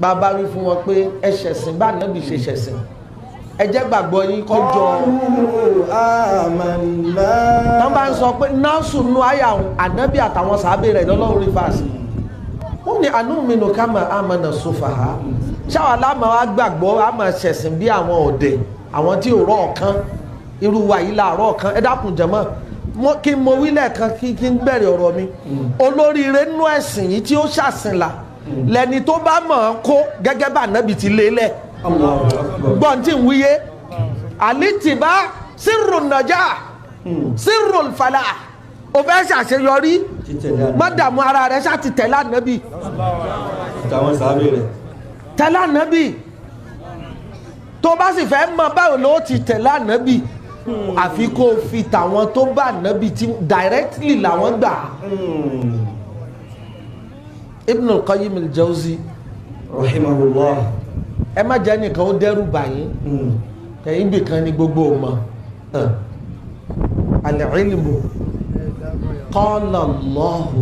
bàbá wí fún wọn pé ẹ ṣẹ̀sìn bá ànábì ṣe ṣẹ̀sìn ẹ jẹ́ gbàgbọ́ yín kọjọ tán bá ń sọ pé násù nú àyà ànábì àtàwọn sàábé rẹ̀ lọ́lọ́run rí fàásì wọ́n ní anúmínú kámà àmànà sùfàhà ṣáwà láàmà wá gbàgbọ́ àmà ṣẹ̀sìn bí àwọn ọ̀dẹ̀ àwọn tí ò rọ̀ ọ̀kan irú wa yìí láàárọ̀ ọ̀kan ẹ dákun jẹ̀mọ́ kí n mo wí lẹ́ẹ̀kan kí n bẹ̀rẹ̀ ọ̀rọ̀ mi olóríire nínú ẹ̀sìn yìí tí ó ṣàsìnlá lẹ́ni tó bá mọ̀ ọ́n kó gẹ́gẹ́ bá ànábì ti lélẹ̀ gbọ́n tí ń wíyé àlítìbá sírù nàjà sírù fàlà o fẹ́ ṣàṣeyọrí mọ́dàmú ara rẹ̀ ṣáàtì tẹ̀lé ànábì tẹ̀lé ànábì tó bá sì fẹ́ mọ̀ báwo ló ti tẹ̀lé ànábì àfi kó fi tàwọn tó bá ànábì tí directly làwọn gbà Ibn al-Qayyim al-Jawzi rahimahullah ẹ má jẹ́ nìkan ó dẹ́rù báyìí ẹ̀yìn bìkan ní gbogbo ọmọ al-ilmu qala Allahu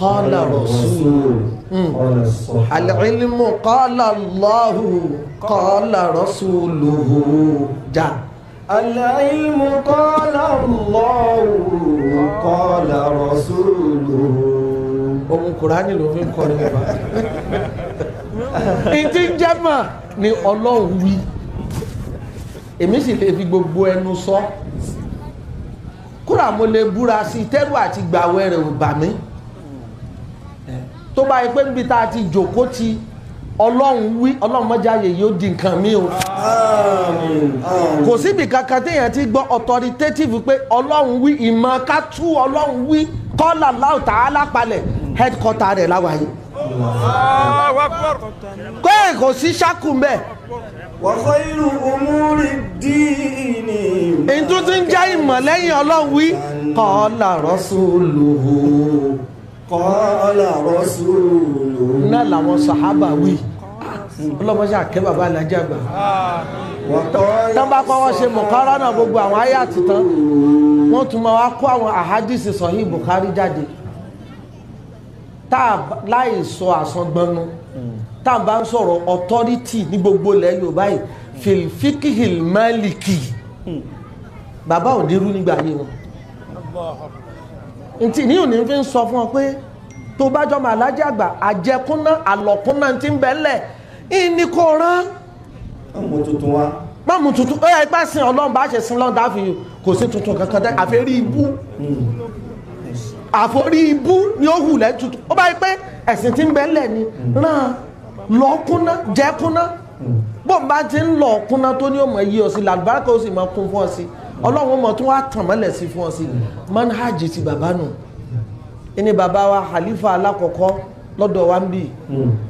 qala Rasuluhu al-ilmu qala Allahu qala Rasuluhu já al-ilmu qala Allahu qala Rasuluhu ohun Kùránì ló fi ń kọ́ ní ọba ìtí jẹ́mà ni Ọlọ́run wí èmi sì lè fi gbogbo ẹnu sọ kúrò mo lè búra sí tẹ́rù àti gbàwẹ̀ rẹ̀ ò bà mí tó bá yẹ pé níbi tá a ti jòkó ti Ọlọ́run wí Ọlọ́run mọ́jáyè yóò di nǹkan mi o kò síbi kankan téèyàn ti gbọ́ authoritative pé Ọlọ́run wí ìmọ̀ ká tú Ọlọ́run wí kọ́lá Allahu ta'ala palẹ̀ headquarter rẹ̀ láwàáyé kò sí ṣákù mẹ́ wa khayru umuri ddini èyí tó ti ń jẹ́ ìmọ̀ lẹ́yìn Ọlọ́run wí qala rasuluhu qala rasuluhu náà làwọn sàhábà wí ọlọ́mọṣẹ́ àkẹ́ bàbá alájà gbà tán bá kọ́wọ́ ṣe mọ̀kárá náà gbogbo àwọn àyà tìtàn wọ́n tún máa wá kó àwọn àhádìsì Sahih Bukhari jáde táà láì sọ àsọgbọnú táà bá ń sọ̀rọ̀ authority ní gbogbo ilẹ̀ Yorùbá yìí filfikihil maliki bàbá ò dérú nígbà ayé wọn ntì ní òní fi ń sọ fún ọ pé tó bá jọmọ alájà àgbà àjẹkúnná àlọkúnná ti ń bẹ́lẹ̀ ìní kò rán ọmọ tuntun wa mọ́mù tuntun ó yẹ ipá sin Ọlọ́run bá ṣe sin lọ́dá fi kò sí tuntun kankan dẹ́ àfẹ́rí ibú àforí ibú ni ó hù lẹ́ tuntun ó bá yẹ pé ẹ̀sìn tí ń bẹ́lẹ̀ ni rán lọ́kúnná jẹ́kúnná bó ń bá ti ń lọ́kúnná tó ní òmò yí ọ sí làlùbáríkà ó sì máa kún fún ọ sí Ọlọ́run mọ̀ tún wá tàn mọ́lẹ̀ sí fún ọ sí manhaj ti bàbá nù ẹni bàbá wa khalifa alákọ̀ọ́kọ́ lọ́dọ̀ wa ń bì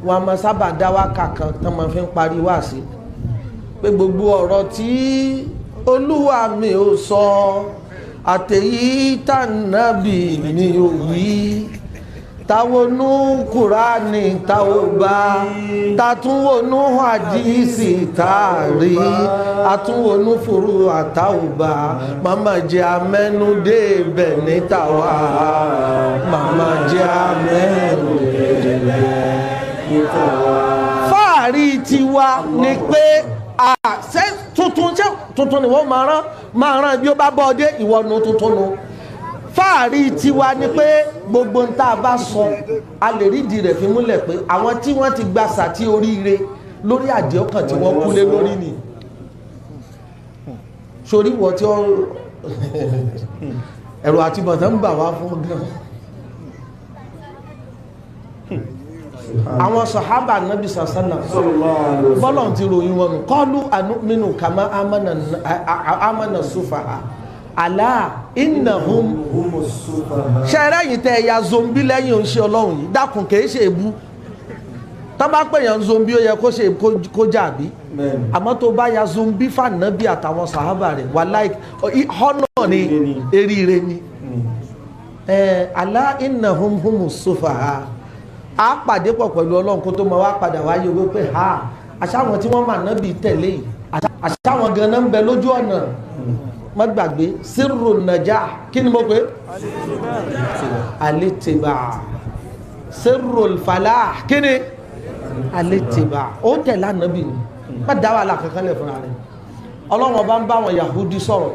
wọn a máa sábà dá wa kàkan tán máa fi ń parí wá sí pé gbogbo ọ̀rọ̀ tí Olúwa mi ò sọ àtẹ̀yí tànàbì mi ò wí táwọnú Kùránì táwọ̀bá tàtúnwọnú hadisi tààrí àtúnwọnú fúru àtàwọ̀bá màmá jẹ́ amẹ́nu dé bẹ̀ ní tàwa màmá jẹ́ amẹ́nu dé bẹ̀ ní tàwa. fáàrí tiwa ni pé ṣé tuntun ni wọ́n máa rán bí ó bá bọ́ ọdẹ ìwọ̀nù tuntun nu fáàrí tiwa ni pé gbogbo ń tá a bá sọ a lè rídìí rẹ̀ fi múlẹ̀ pé àwọn tí wọ́n ti gba sàtí oríire lórí àjẹ́ ọkàn tí wọ́n kú lé lórí ni sórí wọ́n tí ó ẹ̀rọ àti bọ̀tán ń bà wá fún gan àwọn sàhábà nàbì sàṣánà bọ́lọ̀ ti ròyìn wọn nù qalu anu'minu kama amana sufaha àlá innahum ṣẹ́rẹ́ yìí tẹ́ ẹ̀yà zombi lẹ́yìn oúnṣẹ́ Ọlọ́run yìí dákun kìí ṣe èbú tó bá pèèyàn zombi ó yẹ kó jàbí àmọ́ tó bá ya zombi fànàbí àtàwọn sàhábà rẹ̀ wà láì ọ̀nà ni eríire ni àlá innahum humus sufaha a pàdé pọ̀ pẹ̀lú Ọlọ́run kó tó máa wá padà wáyé owó pé àṣàwọn tí wọ́n mà nábì tẹ̀lé yìí àṣàwọn gan-an ń bẹ lójú ọ̀nà má gbàgbé sírù nàjà kí ni mo pé alitiba sírù falah kí ni alitiba ó tẹ̀lé ànábì ni má dá wàhálà kankan lẹ̀ fúnra rẹ̀ Ọlọ́run ọba ń bá àwọn Yahudi sọ̀rọ̀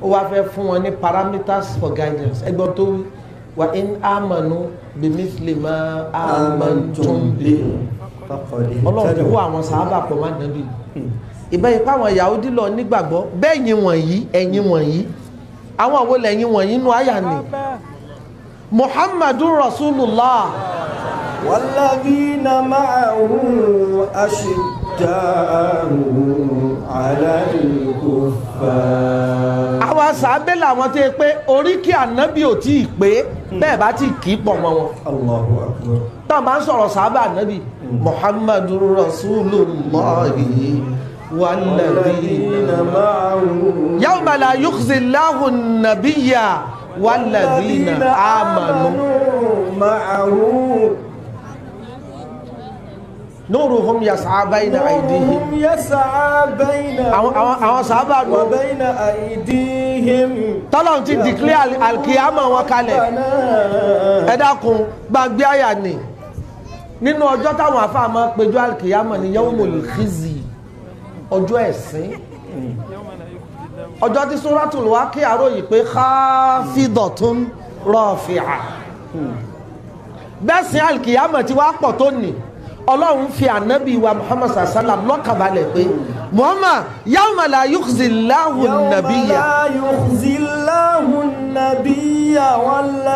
ó wá fẹ́ fún wọn ní parameters for guidance ẹgbọ́n tó wí wa in amanu bimithli ma amantum bi Ọlọ́run kó àwọn sàhábà pọ̀ má nàbì ìbẹ́ ipá àwọn Yahudi lọ nígbàgbọ́ bẹ́ẹ̀yìn wọ̀nyí ẹ̀yìn wọ̀nyí àwọn wo lẹ́yìn wọ̀nyí nínú àyà ni Muhammadun Rasulullah والذين معه أشداء على الكفار. àwọn sàábé làwọn tó yẹ pé oríkì ànábì ò tí ì pé bẹ́ẹ̀ bá ti kì í pọ̀ mọ́ wọn. Allahu Akbar. tá a máa ń sọ̀rọ̀ sàábà ànábì Muhammadun Rasulullah والذين معه يوم لا يخزي الله النبي والذين آمنوا معه نورهم يسعى بين أيديهم àwọn sàábà nù وبين أيديهم tọ́lọ́run ti declare alkiyama wọn kalẹ̀ ẹ dákun gbàgbé àyà ni nínú ọjọ́ táwọn afáàmọ́ péjọ alkiyama ni yawmul khizi ọjọ́ ẹ̀sìn ọjọ́ tí Suratul Waqi'a àròyìn pé khafidatun rafi'a bẹ́sìn alkiyama ti wá pọ̀ tó nì ọlọ́run fi ànábì wa Muhammad sallam lọ́kàbalẹ̀ pé Muhammad yawma la yukhzillahu an-nabiyya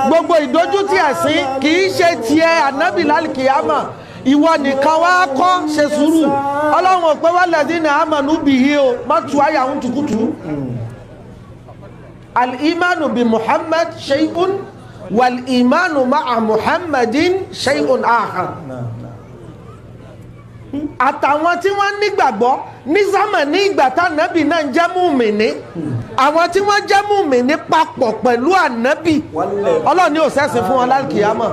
gbogbo ìdójútì ẹ̀sìn kìí ṣe tiẹ̀ ànábì lálkiyama ìwọ nìkan wá kọ́ ṣe sùúrù ọlọ́run ò pé walladhina amanu bihi o má tu àyà ń tukutu al-imanu bi Muhammad shay'un wal-imanu ma'a Muhammadin shay'un akhar àtàwọn tí wọ́n nígbàgbọ́ ní zámánì ìgbà tánàbì náà ń jẹ́ mùmìnì àwọn tí wọ́n jẹ́ mùmìnì papọ̀ pẹ̀lú ànábì ọlọ́run ní ò sẹ́sìn fún wọn lálkìyámà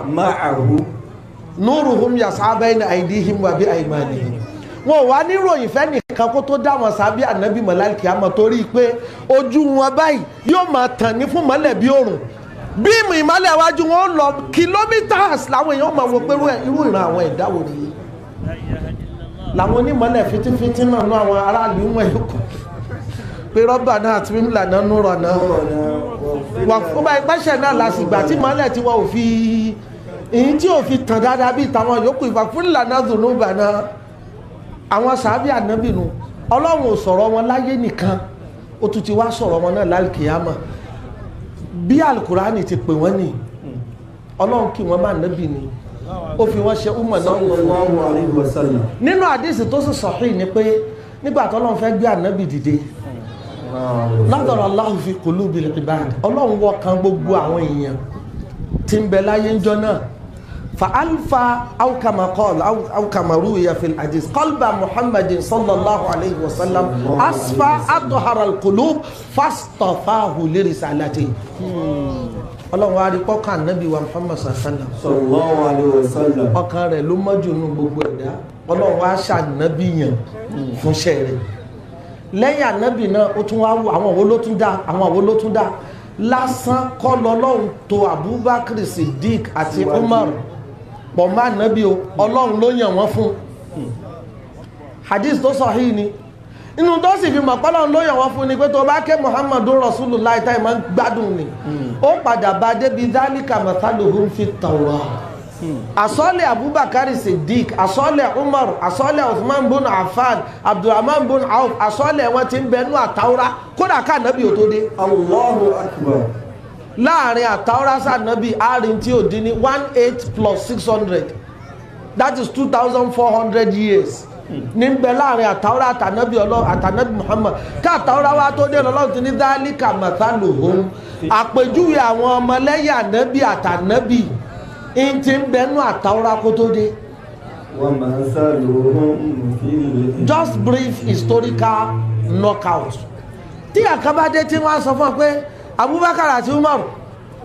nuruhum yas'a bayna aydihim wa bi aymanihim wọn ò wá níròyìn fẹ́ nìkan kó tó dá wọn sábẹ́ ànábì mọ́ lálkìyámà torí pé ojú wọn báyìí yóò máa tàn ní fún mọ́lẹ̀ bí òrùn bíìmù ìmọ́lẹ̀ wájú wọn ó lọ kìlómítàs láwọn èèyàn máa wọ pé irú ìran àwọn ìdáwò nìyí làwọn onímọ̀lẹ̀ fitifiti náà ní àwọn aráàlú wọn yòókù pé rọ́bà náà àti mímúlà náà ń rọ̀ náà wà fún bá ìpẹ́sẹ̀ náà lásìgbà tí mọ̀lẹ̀ tí wọ́n ò fi èyí tí ò fi tàn dáadáa bíi tàwọn yòókù ìfà fún ìlànà dùnúbà náà àwọn sàábì ànábì nù ọlọ́run ò sọ̀rọ̀ wọn láyé nìkan ó tún ti wá sọ̀rọ̀ wọn náà lálkìyámà bí alukurani ti pè wọ́n ní ọlọ́run kí wọ́n bá ànábì ni ó fi wọ́n ṣe umar náà nínú àdísì tó sì sahih ni pé nígbà tí ọlọ́run fẹ́ gbé ànábì dìde nadara Allahu fi qulubil ibad ọlọ́run wọ kan gbogbo àwọn èèyàn tí ń bẹ láyé ńjọ́ náà fa alfa aw kama qala aw kama ruwiya fil hadith qalba Muhammadin sallallahu alayhi wa sallam asfa adhara al-qulub fastafahu li risalatihi ọlọ́run wa rí pọ́kàn ànábì wa Muhammad sallallahu alaihi wasallam ọkàn rẹ̀ ló mọ́jú nínú gbogbo ẹ̀dá ọlọ́run wa ṣànábì yàn fúnṣẹ́ rẹ̀ lẹ́yìn ànábì náà ó tún wá àwọn wo ló tún dá lásán kọ́ lọ́lọ́run tó Abubakar Siddiq àti Umar pọ̀ mọ́ ànábì o ọlọ́run ló yàn wọ́n fún hadith tó sahih ni inú tó sì fi mọ̀pọ́lọ́ ló yàn wọ́n fún ni pé tó bá ké Muhammadun Rasulullah táì máa ń gbádùn ni ó padà bá débi dhalika mathaluhum fi Tawrah àsọ́lẹ̀ Abubakar Siddiq àsọ́lẹ̀ Umar àsọ́lẹ̀ Uthman bin Affan Abdulrahman bin Auf àsọ́lẹ̀ wọn ti ń bẹnu àtàwọ́rá kódà ká nàbí ò tó dé Allahu Akbar láàrin àtàwọ́rá sànàbí àárín tí ò dín ní 18 plus 600 that is 2400 years ní bẹ láàrin àtàwọ́rá àtànábì àtànábì Muhammad ká àtàwọ́rá wá tó dé lọ́lọ́run ti ní dhalika mathaluhum àpèjúwe àwọn ọmọlẹ́yìn ànábì àtànábì in ti ń bẹnu àtàwọ́rá kó tó dé just brief historical knockout tí àkábádé tí wọ́n sọ fún ọ pé Abubakar àti Umar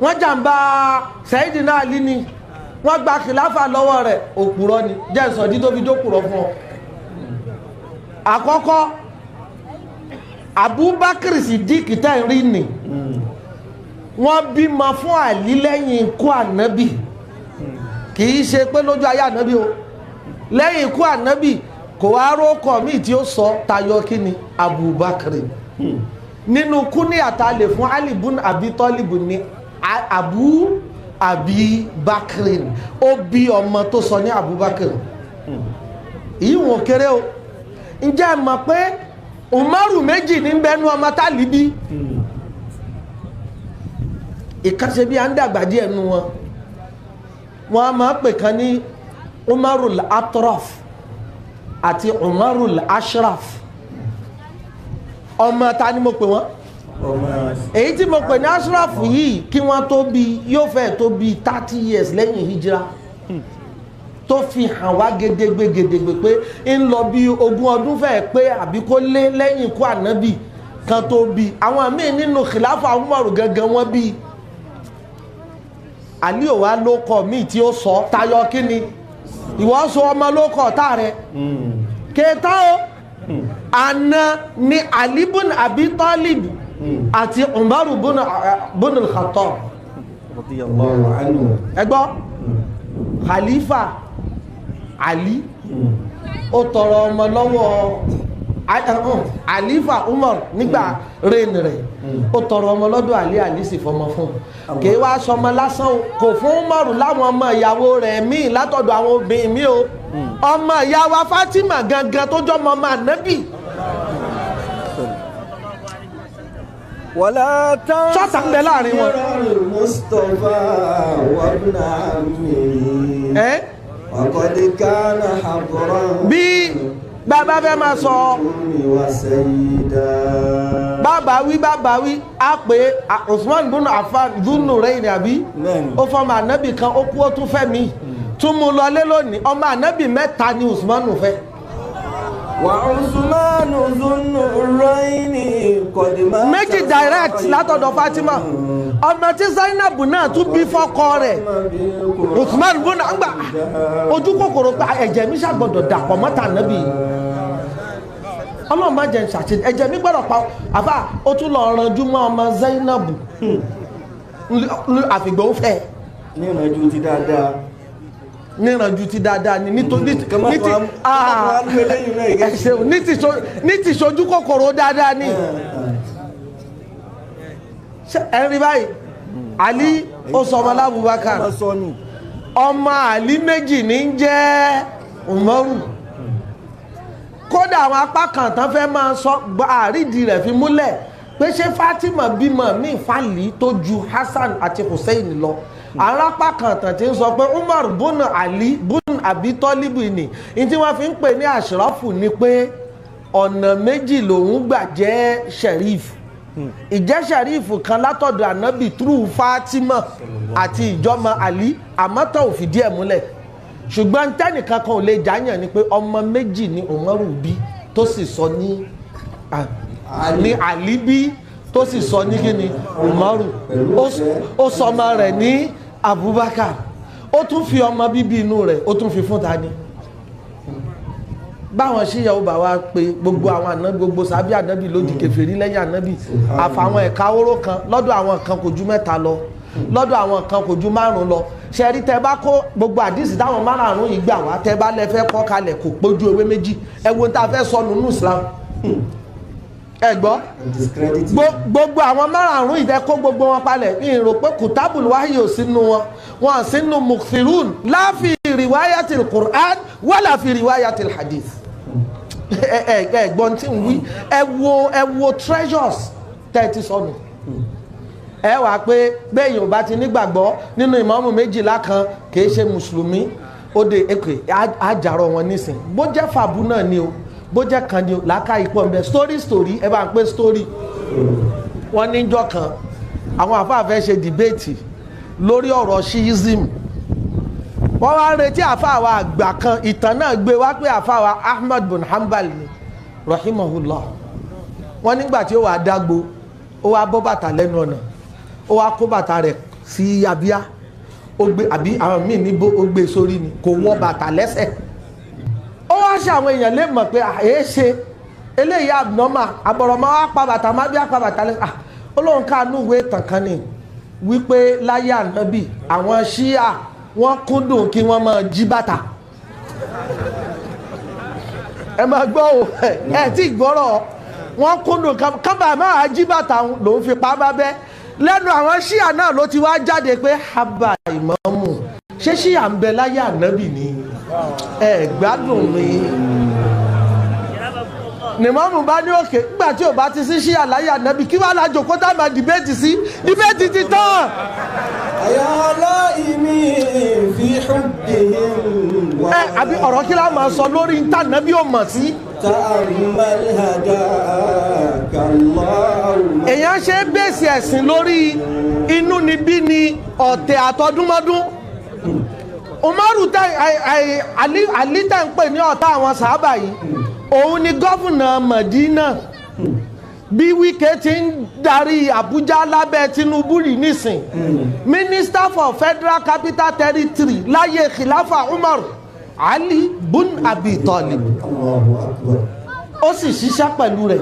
wọ́n jàǹbá Sayyidina Ali ni wọ́n gba kìláfà lọ́wọ́ rẹ̀ òpùrọ́ ni jẹ́ ìsọ̀dí tó fi dókùrọ̀ fún ọ àkọ́kọ́ Abubakar Siddiq tẹ́ rí ni wọ́n bímọ fún Àlí lẹ́yìn ikú ànábì kìí ṣe pé lójú ayé ànábì o lẹ́yìn ikú ànábì kò wá rókọ̀ míì tí ó sọ tayọ kí ni Abubakar nínú kúní àtàlẹ̀ fún Ali ibn Abi Talib ní Abu Abi Bakrin ó bí ọmọ tó sọ ní Abubakar èyí wọn kéré o ǹjẹ́ ẹ mọ̀ pé Umaru méjì ní bẹnu ọmọ Tálíbì ìkànṣe bí à ń dàgbà díẹ̀ nu wọn wọn a máa pè kan ní Umarul Atraf àti Umarul Ashraf ọmọ ta ni mo pè wọ́n èyí tí mo pè ní Ashraf yìí kí wọ́n tó bí yóò fẹ́ tó bí 30 years lẹ́yìn hijira tó fi hàn wá gedegbe pé ń lọ bí 20 ọdún fẹ́ pé àbí kó lé lẹ́yìn ikú ànábì kan tó bí àwọn míì nínú khilafa Umaru gangan wọ́n bí Ali ò wá ló kọ míì tí ó sọ tayọ kí ni ìwọ sọ ọmọ ló kọ tá rẹ kẹta o àna ni Ali bun Abi Talib àti Umaru bun al-Khattab radiyallahu anhu ẹgbọ́ khalifa Ali ó tọrọ ọmọ lọ́wọ́ Khalifa Umar nígbà reign rẹ̀ ó tọrọ ọmọ lọ́dọ̀ Ali sì fọmọ fún kì í wá sọmọ lásán kò fún Umar láwọn ọmọ ìyàwó rẹ̀ míì látọ̀dọ̀ àwọn obìnrin míì o ọmọ ìyàwó Fatima gangan tó jọmọ ọmọ Ànábì wala ṣọ́ọ̀tà ń bẹ láàrin wọn. Mustafa wa ibn ammi waqad kana habran bí bàbá fẹ́ máa sọ wa sayyida bàbá wí á pé Usman bin Affan dúnú rẹ̀ ní àbí ó fọmọ Ànábì kan ó kú ó tún fẹ́ mi tún mú lọlé lónìí ọmọ Ànábì mẹ́ta ni Usman fẹ́. wa Usmanu dhun-nurayni qad mata méjì direct látọ̀dọ̀ Fatima ọmọ tí Zainab náà tún bí fọ́kọ rẹ̀ Usman bin àgbà ojú kòkòrò pé ẹ̀jẹ̀ mi ṣàgbọ́dọ̀ dàpọ̀ mọ́ta Ànábì Ọlọ́run má jẹ́ ṣàṣẹ ẹ̀jẹ̀ mi gbọ́dọ̀ pa àbá ó tún lọ ranjú mọ́ ọmọ Zainab àfìgbọ́ fẹ́ níranjú ti dáadáa ni nítorí ní ti ṣojú kòkòrò dáadáa ni ẹ̀rí báyìí Ali ó sọ ọmọ Abubakar ọmọ Ali méjì ní jẹ́ Umaru kódà àwọn apá kan tán fẹ́ máa sọ àrídìí rẹ̀ fi múlẹ̀ pé ṣé Fatima bímọ míì fàlì tó ju Hassan àti Hussein lọ arápá kan tàn tí ń sọ pé Umar bun Ali bun Abi Talib ni tí wọ́n fi ń pè ní àṣírọ́fù ni pé ọ̀nà méjì lòun gbà jẹ́ sheriff ìjẹ́ sheriff kan látọ̀dọ̀ ànábì through Fatima àti ìjọmọ Ali àmọ́tọ̀ ò fìdí ẹ̀ múlẹ̀ ṣùgbọ́n tẹ́nìkan kan ò lè jáyàn ni pé ọmọ méjì ni Umaru bí tó sì sọ ní Ali bí tó sì sọ ní kíni Umaru ó sọmọ rẹ̀ ní Abubakar ó tún fi ọmọ bíbí inú rẹ̀ ó tún fi fún ta ni báwọn ṣíyà ó bá wá pé gbogbo àwọn ànábì gbogbo sábí ànábì ló di kèfèrí lẹ́yìn ànábì àfàwọn ẹ̀ka oró kan lọ́dọ̀ àwọn kan kò ju 3 lọ lọ́dọ̀ àwọn kan kò ju 5 lọ ṣẹ́rí tẹ́ bá kó gbogbo àdìsí táwọn 5 yìí gbà wá tẹ́ bá lẹ fẹ́ kọ́ kalẹ̀ kò pójú ewé méjì ẹ wo tá a fẹ́ sọ nínú Islam ẹ gbọ́ gbogbo àwọn 5 ìdẹ kó gbogbo wọn palẹ̀ ìrò pé kùtábùl wáyé ò sínú wọn sínú mukthirun la fi riwayatil Qur'an wala fi riwayatil hadith ẹgbọ́n tí ń wí ẹ wo treasures tẹ́ẹ̀tì sọnù ẹ wà pé bẹ́ẹ̀ yóò bá ti nígbàgbọ́ nínú ìmáàmù 12 kan kìí ṣe mùsùlùmí ó de èkè àjàrọ̀ wọn nísìn bó jẹ́ fàbú náà ni o bó jẹ́ kan ni o làákà ipò ń bẹ story ẹ bá ń pè story wọ́n níjọ́ kan àwọn àfáàfẹ́ ṣe debate lórí ọ̀rọ̀ shiism wọ́n wá ń retí àfáàwà àgbà kan ìtàn náà gbé wá pé àfáàwà Ahmad bin Hanbal ni rahimahullah wọ́n nígbà tí ó wà dágbo ó wá bọ́ bàtà lẹ́nu ọ̀nà ó wá kó bàtà rẹ̀ sí abíyá ó gbé àbí àwọn míì ní bó ó gbé sórí ni kò wọ bàtà lẹ́sẹ̀ ó wá ṣe àwọn èèyàn lè mọ̀ pé àyè ṣe eléyìí abnormal àbọ̀rọ̀mọ́ wá pa bàtà má bí apá bàtà lẹ́sẹ̀ olóhùn káànú ìwé ìtàn kan ni wípé láyé ànábì àwọn ṣíà wọ́n kúndùn kí wọ́n máa jí bàtà ẹ máa gbọ́ ò ẹ tí gbọ́rọ̀ wọ́n kúndùn kábà máa jí bàtà lòún fi pa bá bẹ́ lẹ́nu àwọn ṣíà náà ló ti wá jáde pé haba ìmámù ṣé ṣíà ń bẹ láyé ànábì ni ẹ gbádùn mi ni mọ́mù bá ní òkè nígbà tí ò bá ti sí ṣíà láyé ànábì kí wàá lájò kó tá máa dìbéètì sí dìbéètì ti tán. يا لائمي في حبهم àbí ọ̀rọ̀ kí la máa sọ lórí níta ànábì ò mọ̀ sí. تأمل هداك الله. èèyàn ṣe é bèsì ẹ̀sìn lórí inú níbí ni ọ̀tẹ̀ àtọdúnmọ́dún. Umaru Ali tẹ́ ń pè ní ọ̀tá àwọn sàhábà yìí òun ni gọ́fùnà Madina bí Wike ti ń darí Abuja lábẹ́ Tinubu rí nísìn Minister for Federal Capital Territory láyé Khilafa Umar Ali bun Abi Talib ó sì ṣiṣẹ́ pẹ̀lú rẹ̀.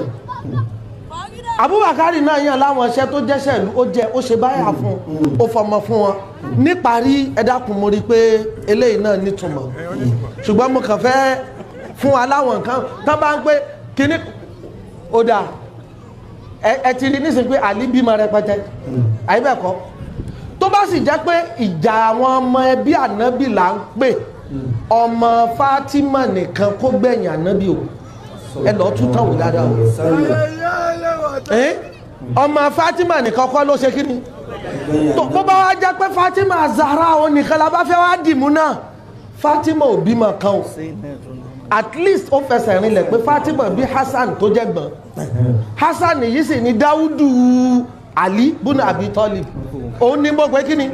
Abubakar náà yàn láwọn iṣẹ́ tó jẹ́ṣẹ́ ìlú ó ṣe báyà fún ó fọmọ fún wọn. Níparí ẹ dákun mo rí pé eléyìí náà nítumọ̀ ṣùgbọ́n mo kàn fẹ́ fún wa láwọn nǹkan tán bá ń pé kíní ó dáa ẹ ti rí nísìnyí pé àlí bímọ rẹpẹtẹ àyíbẹ̀kọ́ tó bá sì jẹ́ pé ìjà àwọn ọmọ ẹbí ànábì là ń pè ọmọ Fátímà nìkan kó gbẹ̀yìn ànábì o ẹ lọ tún tàn wò dáadáa o ọmọ Fátímà nìkan kọ́ ló ṣe kí ni tó bá wá jẹ́ pé Fátímà Zahra òun nìkan la bá fẹ́ wá dìmú náà Fátímà ò bímọ kan o at least ó fẹsẹ̀ rinlẹ̀ pé Fátímà bí Hasan tó jẹ́ gbọ́n Hasan yìí sì ní Dáúdù Ali bùn Abi Talib òun ní mo pé kí ni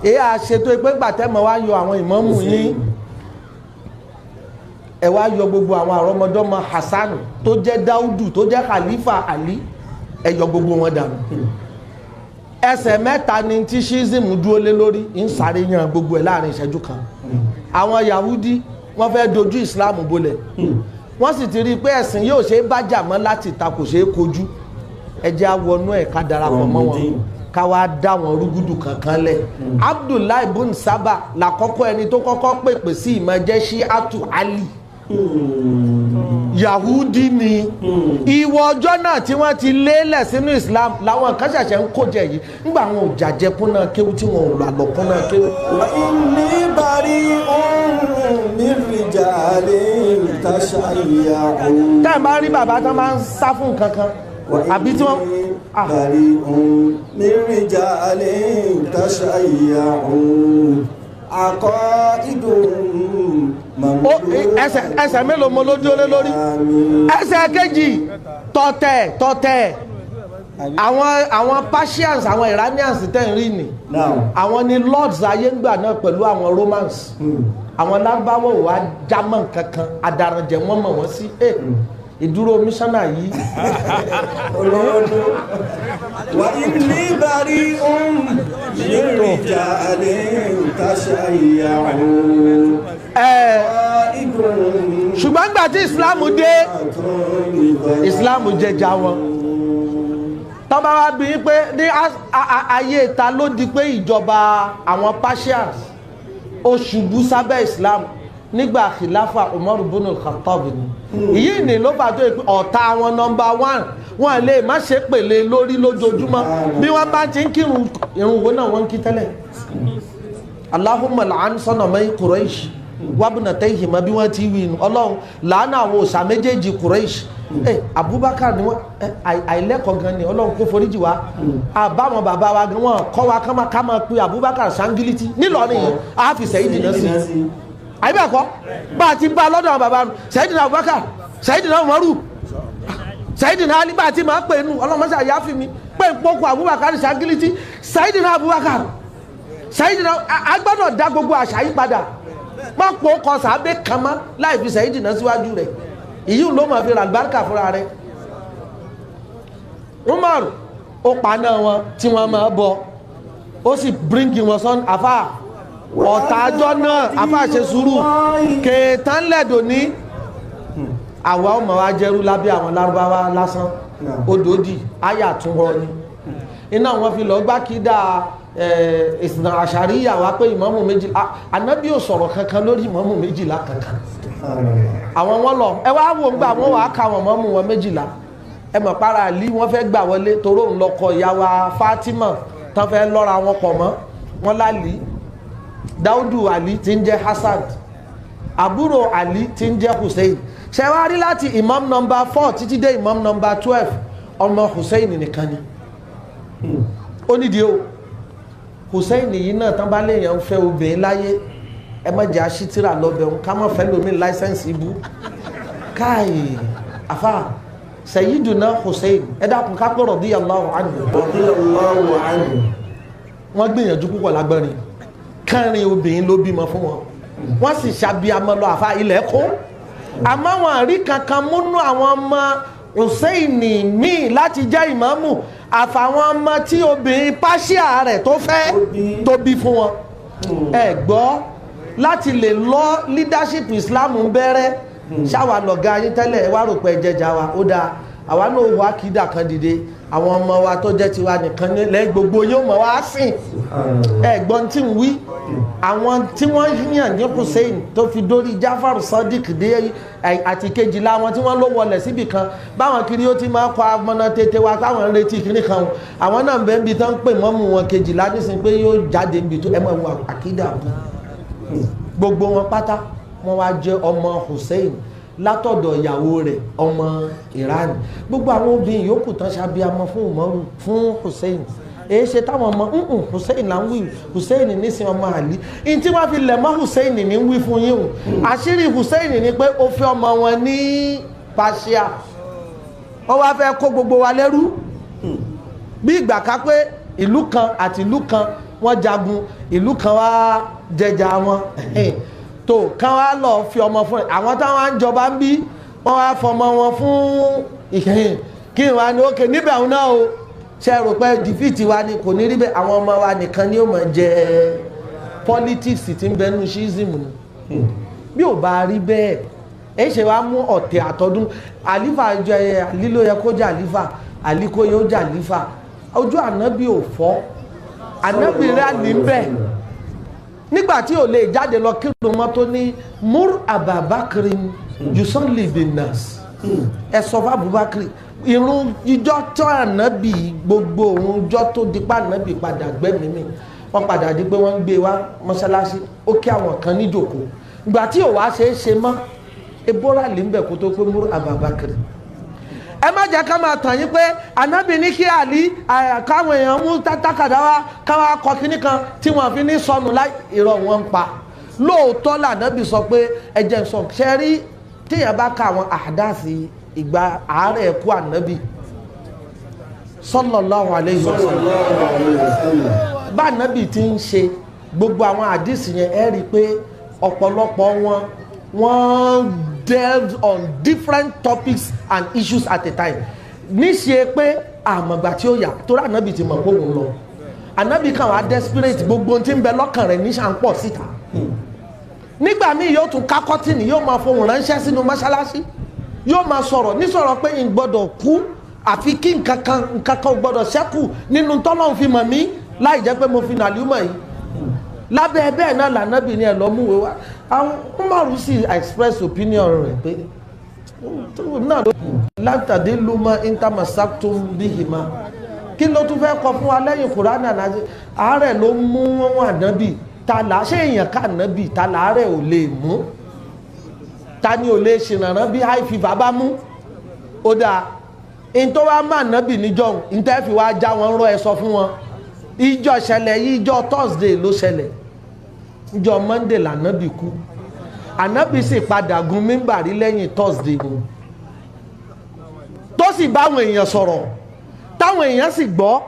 èyí àṣetò pé gbàtẹ́mọ̀ wá yọ àwọn ìmámù yín ẹ wá yọ gbogbo àwọn àrọmọdọ́mọ Hasan tó jẹ́ Dáúdù tó jẹ́ Khalifa Ali ẹ yọ gbogbo wọn dànù ẹsẹ̀ mẹ́ta ni tí ṣíìsìmù dúró lé lórí ń sáré yan gbogbo ẹ̀ láàrin ìṣẹ́jú kan àwọn Yahudi wọ́n fẹ́ dojú Islam bolẹ̀ wọ́n sì ti rí i pé ẹ̀sìn yóò ṣe é bájà mọ́ láti ta kò ṣe é kojú ẹ jẹ́ àwọnú ẹ̀ ká darapọ̀ mọ́ wọn ká wá dá wọn rúgúdù kankan lẹ̀ Abdullahi ibn Saba làkọ́kọ́ ẹni tó kọ́kọ́ pèpè sí ìmọ̀ jẹ́ Shi'atu Ali Yahudi ni ìwọ ọjọ́ náà tí wọ́n ti lélẹ̀ sínú Islam làwọn kan ṣẹ̀ṣẹ̀ ń kó jẹ yìí nígbà àwọn ò jàjẹ kúnná kéwú tí wọn ò lọ àlọ́ kúnná kéwú. inni bari'un min rijalin tashayya'un. táyà bá rí bàbá tán máa ń sá fún nǹkan kan àbí tí wọ́n. bari'un min rijalin tashayya'un. ẹsẹ̀ mélòó mo lójú olé lórí ẹsẹ̀ kejì tọ̀tẹ̀ àwọn Persians àwọn Iranians tẹ́ ń rí ni àwọn ni lords ayé ń gbà náà pẹ̀lú àwọn Romans àwọn lágbàwọ̀ wà German kankan adaranjẹ wọ́n mọ̀ wọ́n sí ìdúró mísánà yìí wà inni bari'un min rijalin tashayya'un. ṣùgbọ́n gbà tí Islam dé Islam jẹjà wọn tọ́ba wa bí pé ní ayé ta ló di pé ìjọba àwọn Persians ó ṣubú sábẹ́ Islam nígbà khilafa Umar ibn al-Khattab ni èyí ni ló bá tó pé ọ̀tá wọn number one wọn lè má ṣe pèlè lórí lójoojúmọ́ bí wọ́n bá ti ń kírun irun wo náà wọ́n ń kí tẹ́lẹ̀ Allahumma la'an sanamay Quraysh wabnatayhima bí wọ́n ti wí inú Ọlọ́run làánà àwọn òòṣà méjèèjì Quraysh Abubakar ni wọ́n àìlẹ́kọ̀ọ́ gan ni Ọlọ́run kó foríjì wá àbáwọn bàbá wa gan wọn kọ́ wa ká máa pe Abubakar sangiliti nílọrin yìí a fi Sayyidina sí àyíbẹ̀kọ́ bá a ti bá lọ́dọ̀ àwọn bàbá Sayyidina Abubakar Sayyidina Umaru Sayyidina Ali bá a ti máa pè nù ọlọ́mọṣẹ́ àyàfi mi pé ń pọ́kù Abubakar sangiliti Sayyidina Abubakar Sayyidina agbọ́dọ̀ dá gbogbo àṣà yí padà má pọ̀ kọ sàbẹ̀ kan mọ́ láì fi Sayyidina síwájú rẹ̀ èyí ló máa fi ràlbáríkà fúnra rẹ̀ Umar ó paná wọn tí wọ́n máa bọ ó sì bíríngì wọn sọ́n àfà ọ̀tàjọ́ náà àfà ṣe sùúrù kèétán lẹ́dọ̀ ní àwa ọmọ wa jẹ́rú lábẹ́ àwọn lárúbáwá lásán odòdì ayà tún wọ́n ni iná wọn fi lọ gbá kídà ìsìnà àṣàríyà wá pé ìmámù méjìlá ànábì ò sọ̀rọ̀ kankan lórí ìmámù méjìlá kankan àwọn wọn lọ ẹ wá wò ń gbà wọn wà á ka àwọn ìmámù wọn méjìlá ẹ mọ̀ para àlí wọn fẹ́ gbà wọlé toró ń lọkọ ìyàwó Fatima tán fẹ́ lọ́ra wọn pọ̀ mọ́ wọn lálí Dáúdù àlí tí ń jẹ́ Hasan àbúrò àlí tí ń jẹ́ Hussein ṣe wá rí láti imam number 4 títí dé imam number 12 ọmọ Hussein nìkan ni ó nídìí o Hussein yìí náà tán bá léèyàn ń fẹ́ obìnrin láyé ẹ má jẹ́ aṣítírà lọ́bẹ̀ òun ká má fẹ́ lómi láìsẹ́ǹsì ibú káì àfà Sayyiduna Hussein ẹ dákun ká pọ̀ radiyallahu anhu wọ́n gbìyànjú púpọ̀ lágbẹ́rin kẹrin obìnrin ló bímọ fún wọn wọ́n sì ṣàbíamọ lọ àfà ilẹ̀ kó àmọ́ wọn àrí kankan múnú àwọn ọmọ Hussein míì láti jẹ́ ìmáàmù àfàwọn ọmọ tí obìnrin pàṣíà rẹ̀ tó fẹ́ tó bí fún wọn ẹ gbọ́ láti lè lọ leadership Islam bẹ̀rẹ̀ ṣáwà lọ̀gá yín tẹ́lẹ̀ wá rò pé jẹjà wa ó dáa àwa náà wà kídà kan dìde àwọn ọmọ wa tó jẹ́ tiwa nìkan nílẹ̀ gbogbo yóò mọ̀ wá sìn ẹ̀gbọ́n tí ń wí àwọn tí wọ́n yàn ní Hussein tó fi dórí Jafar Sadiq dé àti kejìlá wọn tí wọ́n ló wọlẹ̀ síbì kan báwọn kiri ó ti máa kọ amọ̀nà tètè wa káwọn ń retí kiri kan àwọn náà bẹ́ẹ̀ bí tán pè mọ́mú wọn kejìlá nísìnyí pé yóò jáde níbi tó ẹ mọ̀ wọ àkídà gbogbo wọn pátá wọn wá jẹ́ ọmọ Hussein látọ̀dọ̀ ìyàwó rẹ̀ ọmọ Iran gbogbo àwọn obìnrin yòókù tán ṣàbíamọ fún Umaru fún Hussein èyí ṣe táwọn ọmọ Hussein là ń wí Hussein nísìn ọmọ àlí in tí wọ́n fi lẹ̀ mọ́ Hussein ní wí fún yín o àṣírí Hussein ni pé ó fi ọmọ wọn ní Persia wọ́n wá fẹ́ kó gbogbo wa lẹ́rú bí ìgbà ká pé ìlú kan àti ìlú kan wọ́n jagun ìlú kan wá jẹjà wọn tó kán wá lọ fi ọmọ fún àwọn táwọn ń jọba ń bí wọ́n wá fọmọ wọn fún ìhìn kí wọ́n ní ókè níbẹ̀ àwọn náà o ṣe rò pé dìfìtì wa ni kò ní rí bẹ́ẹ̀ àwọn ọmọ wa nìkan ni ó mọ̀ jẹ politics tí ń bẹnu ṣíìsìmù ni bí ò bá rí bẹ́ẹ̀ ẹ ṣe wá mú ọ̀tẹ̀ àtọ́dún àlífà jẹ àlílò yẹ kó jẹ àlífà àlíkó yóò jẹ àlífà ojú ànábì ò fọ́ ànábì rẹ̀ ní bẹ́ẹ̀ nígbàtí ò lè jáde lọ kírun mọ́ tó ní mur ababakirin yusalli bin nas ẹ sọ fún Abubakar irun ìjọ tó ànábì gbogbo òun ìjọ tó dípá ànábì padà gbẹ́mìí wọ́n padà di pé wọ́n ń gbé wá mọ́ṣáláṣí ó kí àwọn kan níjòkó ìgbà tí ò wá ṣe é ṣe mọ́ ebóra lè ń bẹ̀ kó tó pé mur ababakirin ẹ má jẹ́ ká máa tàn yín pé ànábì ní kí àlí káwọn èèyàn mú tákàdá wá káwọn akọ kínní kan tí wọ́n fi ní sọnù láì irọ́ wọn ń pa lóòótọ́ lànábì sọ pé ẹjẹ́ ń sọ ṣe rí téèyàn bá ka àwọn àdáàsì ìgbà àárẹ̀ ẹ̀kú ànábì sallallahu alayhi wa sallam bá ànábì ti ń ṣe gbogbo àwọn àdìsí yẹn ẹ rí i pé ọ̀pọ̀lọpọ̀ wọ́n delved on different topics and issues at a time níṣe pé àmọ̀gbà tí ó yà torí ànábì ti mọ̀ pé òun lọ ànábì kan wà desperate gbogbo tí ń bẹ lọ́kàn rẹ̀ níṣà ń pọ̀ síta nígbà míì yóò tún ká kọ́tìnì yóò máa fohùn ránṣẹ́ sínú mọ́ṣáláṣí yóò máa sọ̀rọ̀ nísọ̀rọ̀ pé n gbọ́dọ̀ kú àfi kí nǹkan kan gbọ́dọ̀ ṣẹ́kù nínú tọ́lọ́run fi mọ̀ mí láì jẹ́ pé mo fi nàlúmọ̀ yìí lábẹ́ bẹ́ẹ̀ náà lànàbì ni ẹ̀ lọ́múwe wá àwọn Umaru sì express opinion rẹ̀ pé náà látàdé ló mọ intamasactum bihima kí ló tún fẹ́ kọ fún wa lẹ́yìn Kùránì ànájẹ́ àárẹ̀ ló mú wọn ànábì ta là ṣé èèyàn ká ànábì ta làárẹ̀ ò lè mú ta ni ò lè ṣèrànràn bí high fever bá mú ó dáa in tó wá má ànábì níjọ́ ìtẹ́fì wá já wọn rọ ẹ sọ fún wọn ìjọ ṣẹlẹ̀ yìí ìjọ Thursday ló ṣẹlẹ̀ ìjọ Monday lànábì kú ànábì sì padà gun mímbàrí lẹ́yìn Thursday mu tó sì báwọn èèyàn sọ̀rọ̀ táwọn èèyàn sì gbọ́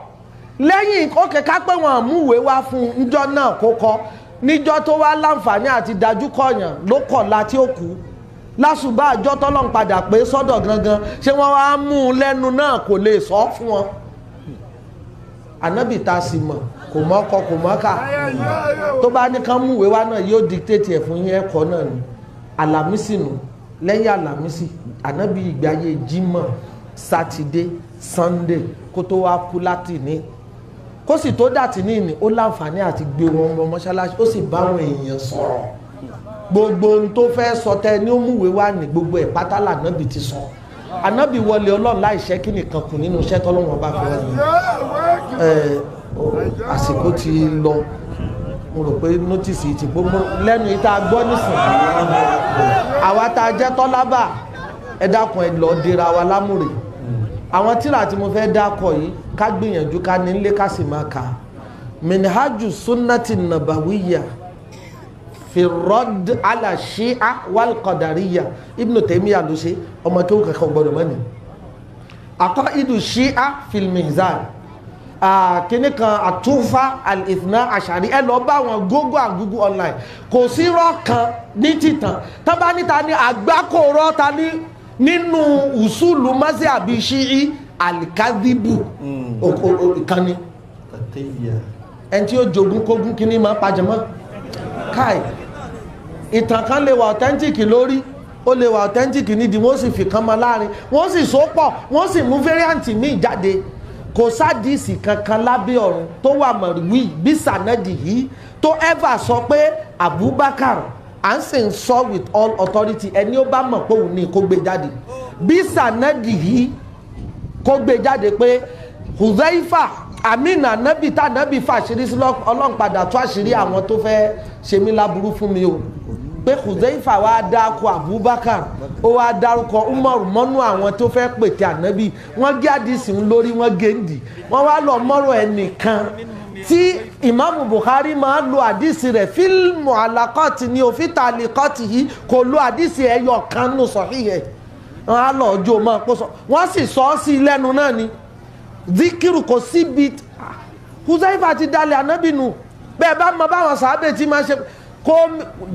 lẹ́yìn ókè ká pé wọn àmúwèé wá fún ìjọ náà kó kọ́ níjọ tó wá láǹfààní àti dájú kọ̀yàn ló kọ̀ láti òkú lásùbà àjọ tọ́lọ́n padà pé sọ́dọ̀ gangan ṣé wọ́n wá mú un lẹ́nu náà kò lè sọ fún wọn ànábì tá a sì mọ̀ kò mọ́kọ kò mọ́kà tó bá ní kán múwèé wá náà yóò dictate ẹ̀ fún yín ẹ̀kọ́ náà ni àlàmísì nù lẹ́yìn àlàmísì ànábì ìgbé ayé Jímọ̀ sátidé Sunday kó tó wá kú láti ní kó sì tó dàtí ní ìní ó láǹfààní àti gbé wọn wọ mọ́ṣáláṣí ó sì bá àwọn èèyàn sọ̀rọ̀ gbogbo ohun tó fẹ́ sọ tẹ ní ó múwèé wá ní gbogbo ẹ̀ pátá lànábì ti sọ ànábì wọlé Ọlọ́run láìṣẹ́ kí nìkan kù nínú iṣẹ́ tọ́lọ́wọ́n bá fẹ́ àsìkò ti lọ mo rò pé nọ́tìsì ti gbogbo lẹ́nu ìta gbọ́ nísìn àwa tá a jẹ́ tọ́lábà ẹ dákun ẹ lọ dira wa lámùrè àwọn tírà tí mo fẹ́ dákọ̀ yìí ká gbìyànjú ká ní nílé ká sì máa kà minhaju sunnati nabawiyya fi radd ala shi'a wal qadariyya Ibn Taymiyyah ló ṣe ọmọ kí ó kankan gbọdọ̀ mọ́ni aqaidu shi'a fil mizan kíní kan àtúnfà al-ithna ashari ẹ lọ bá wọn gógó àgúgú online kò sí rọ́ kan ní títàn tábà níta ní àgbákòrọ́ ta ní nínú usulu mazhabi shi'i al-kadhibu ìkànnì ẹni tí ó jogún kógún kíní máa pàjẹmọ́ káì ìtàn kan lè wà authentic lórí ó lè wà authentic nídìí wọ́n sì fi kan mọ́ láàrin wọ́n sì so pọ̀ wọ́n sì mú variant míì jáde kò sádìsì kankan lábẹ́ ọ̀run tó wà mọ̀rìwí bí sànádì yìí tó ever sọ pé Abubakar à ń sì ń sọ with all authority ẹni ó bá mọ̀ pé òun ní kó gbé jáde bí sànádì yìí kó gbé jáde pé Huzaifa amina nabi tá nabi fàṣírí sí Ọlọ́run padà tó àṣírí àwọn tó fẹ́ ṣe mí láburú fún mi o pé Huzaifa wá dákọ Abubakar ó wá dárúkọ Umaru mọ́nú àwọn tó fẹ́ pètè ànábì wọ́n gé àdìsí ń lórí wọ́n géńdì wọ́n wá lọ mọ́rọ̀ ẹnìkan tí Ìmáàmù Bukhari máa lo àdìsí rẹ̀ fílmù alákọ̀tì ní òfin tàlíkọ̀tì yìí kò lo àdìsí ẹyọ kan nù sọ̀híhẹ̀ wọ́n á lọ ọjọ́ máa kó sọ wọ́n sì sọ ọ́ sí lẹ́nu náà ni zikiru kò síbi Huzaifa ti dalẹ̀ ànábì nù bẹ́ẹ̀ bá mọ báwọn sàábẹ̀ tí máa ṣe kó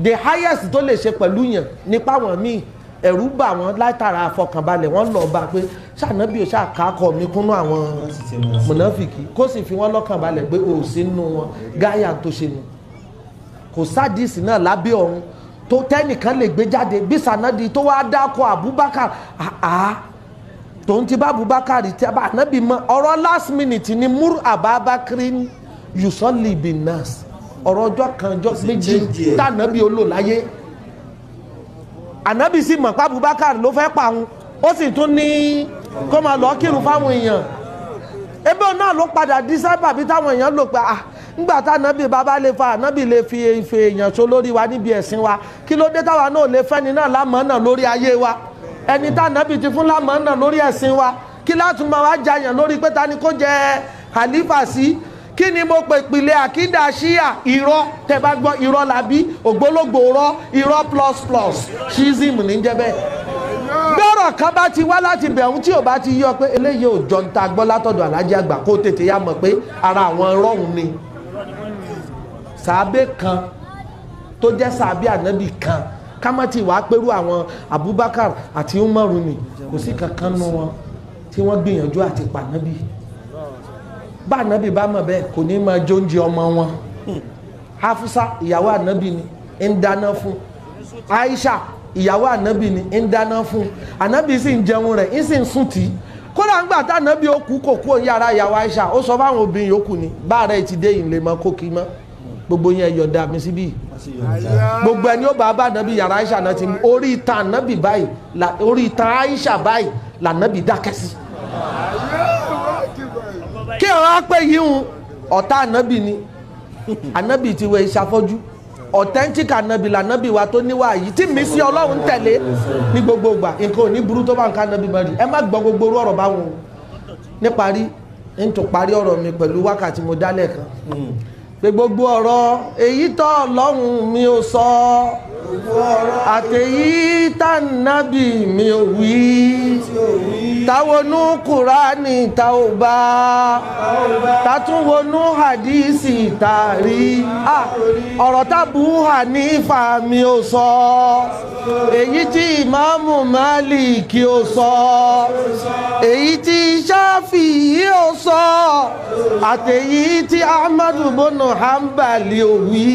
the highest tó lè ṣe pẹ̀lú yẹn nípa wọn míì ẹ̀rú bà wọ́n látara àfọkànbalẹ̀ wọ́n lọ bá pé ṣànábì ò ṣàkákọ̀ mi kúnnú àwọn mùnáfìkì kó sì fi wọ́n lọ́kàn balẹ̀ pé o sí nínú wọn gáyà tó ṣe nù kò sádìsì náà lábẹ́ ọ̀run tó tẹ́nìkan lè gbé jáde bí sànádì tó wá dákọ̀ Abubakar tòun ti bá Abubakar tí a bá ànábì mọ ọ̀rọ̀ last minute ni mur Ababakirin yusolli bin nas ọ̀rọ̀ ọjọ́ kan ọjọ́ méjì tànábì olò láyé ànábì sì mọ̀ pé Abubakar ló fẹ́ pa òun ó sì tún ní kó máa lọ kírun fáwọn èèyàn ebe náà ló padà di sábà bí táwọn èèyàn lò pé ńgbà tànábì bàbá lè fa ànábì lè fi ife èèyàn so lórí wa níbi ẹ̀sìn wa kí ló dé táwa náà lè fẹ́ni náà lámọ̀ náà lórí ayé wa ẹni tànábì ti fún lámọ̀ náà lórí ẹ̀sìn wa kí látún máa wá jayàn lórí pé ta ni kó jẹ khalifa sí kí ni mo pè pìlẹ̀ àkídà ṣíà irọ́ tẹ́ bá gbọ́ irọ́ làbí ògbólógbò irọ́ plus ṣíìsìmù ní jẹ́ bẹ́ẹ̀ gbọ́rọ̀ kan bá ti wá láti bẹ̀rù tí ò bá ti yọ pé eléyìí ò jọ ń ta gbọ́ látọ̀dọ̀ alájí àgbà kó tètè yá mọ̀ pé ara àwọn rọ́hùn ni sàábé kan tó jẹ́ sàábé ànábì kan kámátì wàá pẹ̀lú àwọn Abubakar àti Umaru ni kò sí kankan nu wọn tí wọ́n gbìyànjú àti pànábì bá ànábì bá mọ̀ bẹ́ẹ̀ kò ní máa jóúnjẹ ọmọ wọn Hafusa ìyàwó ànábì ni ń dáná fún Aisha ìyàwó ànábì ni ń dáná fún ànábì sì ń jẹun rẹ̀ ń sì ń sùn tì í kódà ńgbà tá ànábì ó kú kò kú yàrá ìyàwó Aisha ó sọ fáwọn obìnrin yòókù ni bá rẹ̀ ti dé ìlẹ̀ mọ́ kó kí mọ́ gbogbo yẹn yọ̀ǹda mi síbí gbogbo ẹni ó bá ànábì yàrá Aisha náà ti mú orí ìtàn ànábì báyìí orí ìtàn Aisha báyìí lànábì dákẹ́ sí kí ọ̀rọ̀ á pé yíhun ọ̀tá ànábì ni ànábì ti wẹ̀ ìṣàfọ́jú authentic ànábì lànábì wa tó níwà yìí tí mi sí Ọlọ́run tẹ̀lé ní gbogbo ìgbà nǹkan ò ní burú tó bá nǹkan ànábì bá rí ẹ má gbọ́ gbogbo ọ̀rọ̀ báwọn níparí ń tún parí ọ̀rọ̀ mi pẹ̀lú wákàtí mo dálẹ̀ kan pé gbogbo ọ̀rọ̀ èyí tó Ọlọ́run mi ò sọ àtèyí tànábì mi ò wí táwọnú Kùránì táwọ bá tàtúnwọnú hadisi tàrí ọ̀rọ̀ tábù Hanifa mi ò sọ èyí tí Ìmáàmù Málíkì ò sọ èyí tí Ṣáfi'í ò sọ àtèyí tí Ahmadu bonu Hanbali ò wí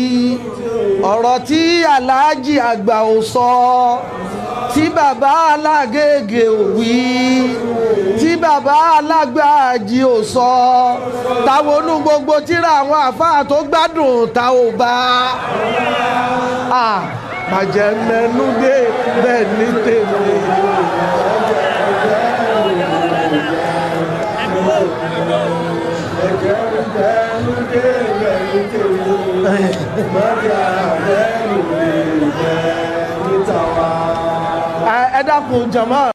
ọ̀rọ̀ tí aláàjì àgbà ò sọ tí bàbá alágége ò wí tí bàbá alágbàájì ò sọ táwọnú gbogbo tíra àwọn àfáà tó gbádùn ta ò bá bàjẹ́ mẹ́nu dé bẹ́ẹ̀ ní tèmi. Ẹ dákun jàmáà.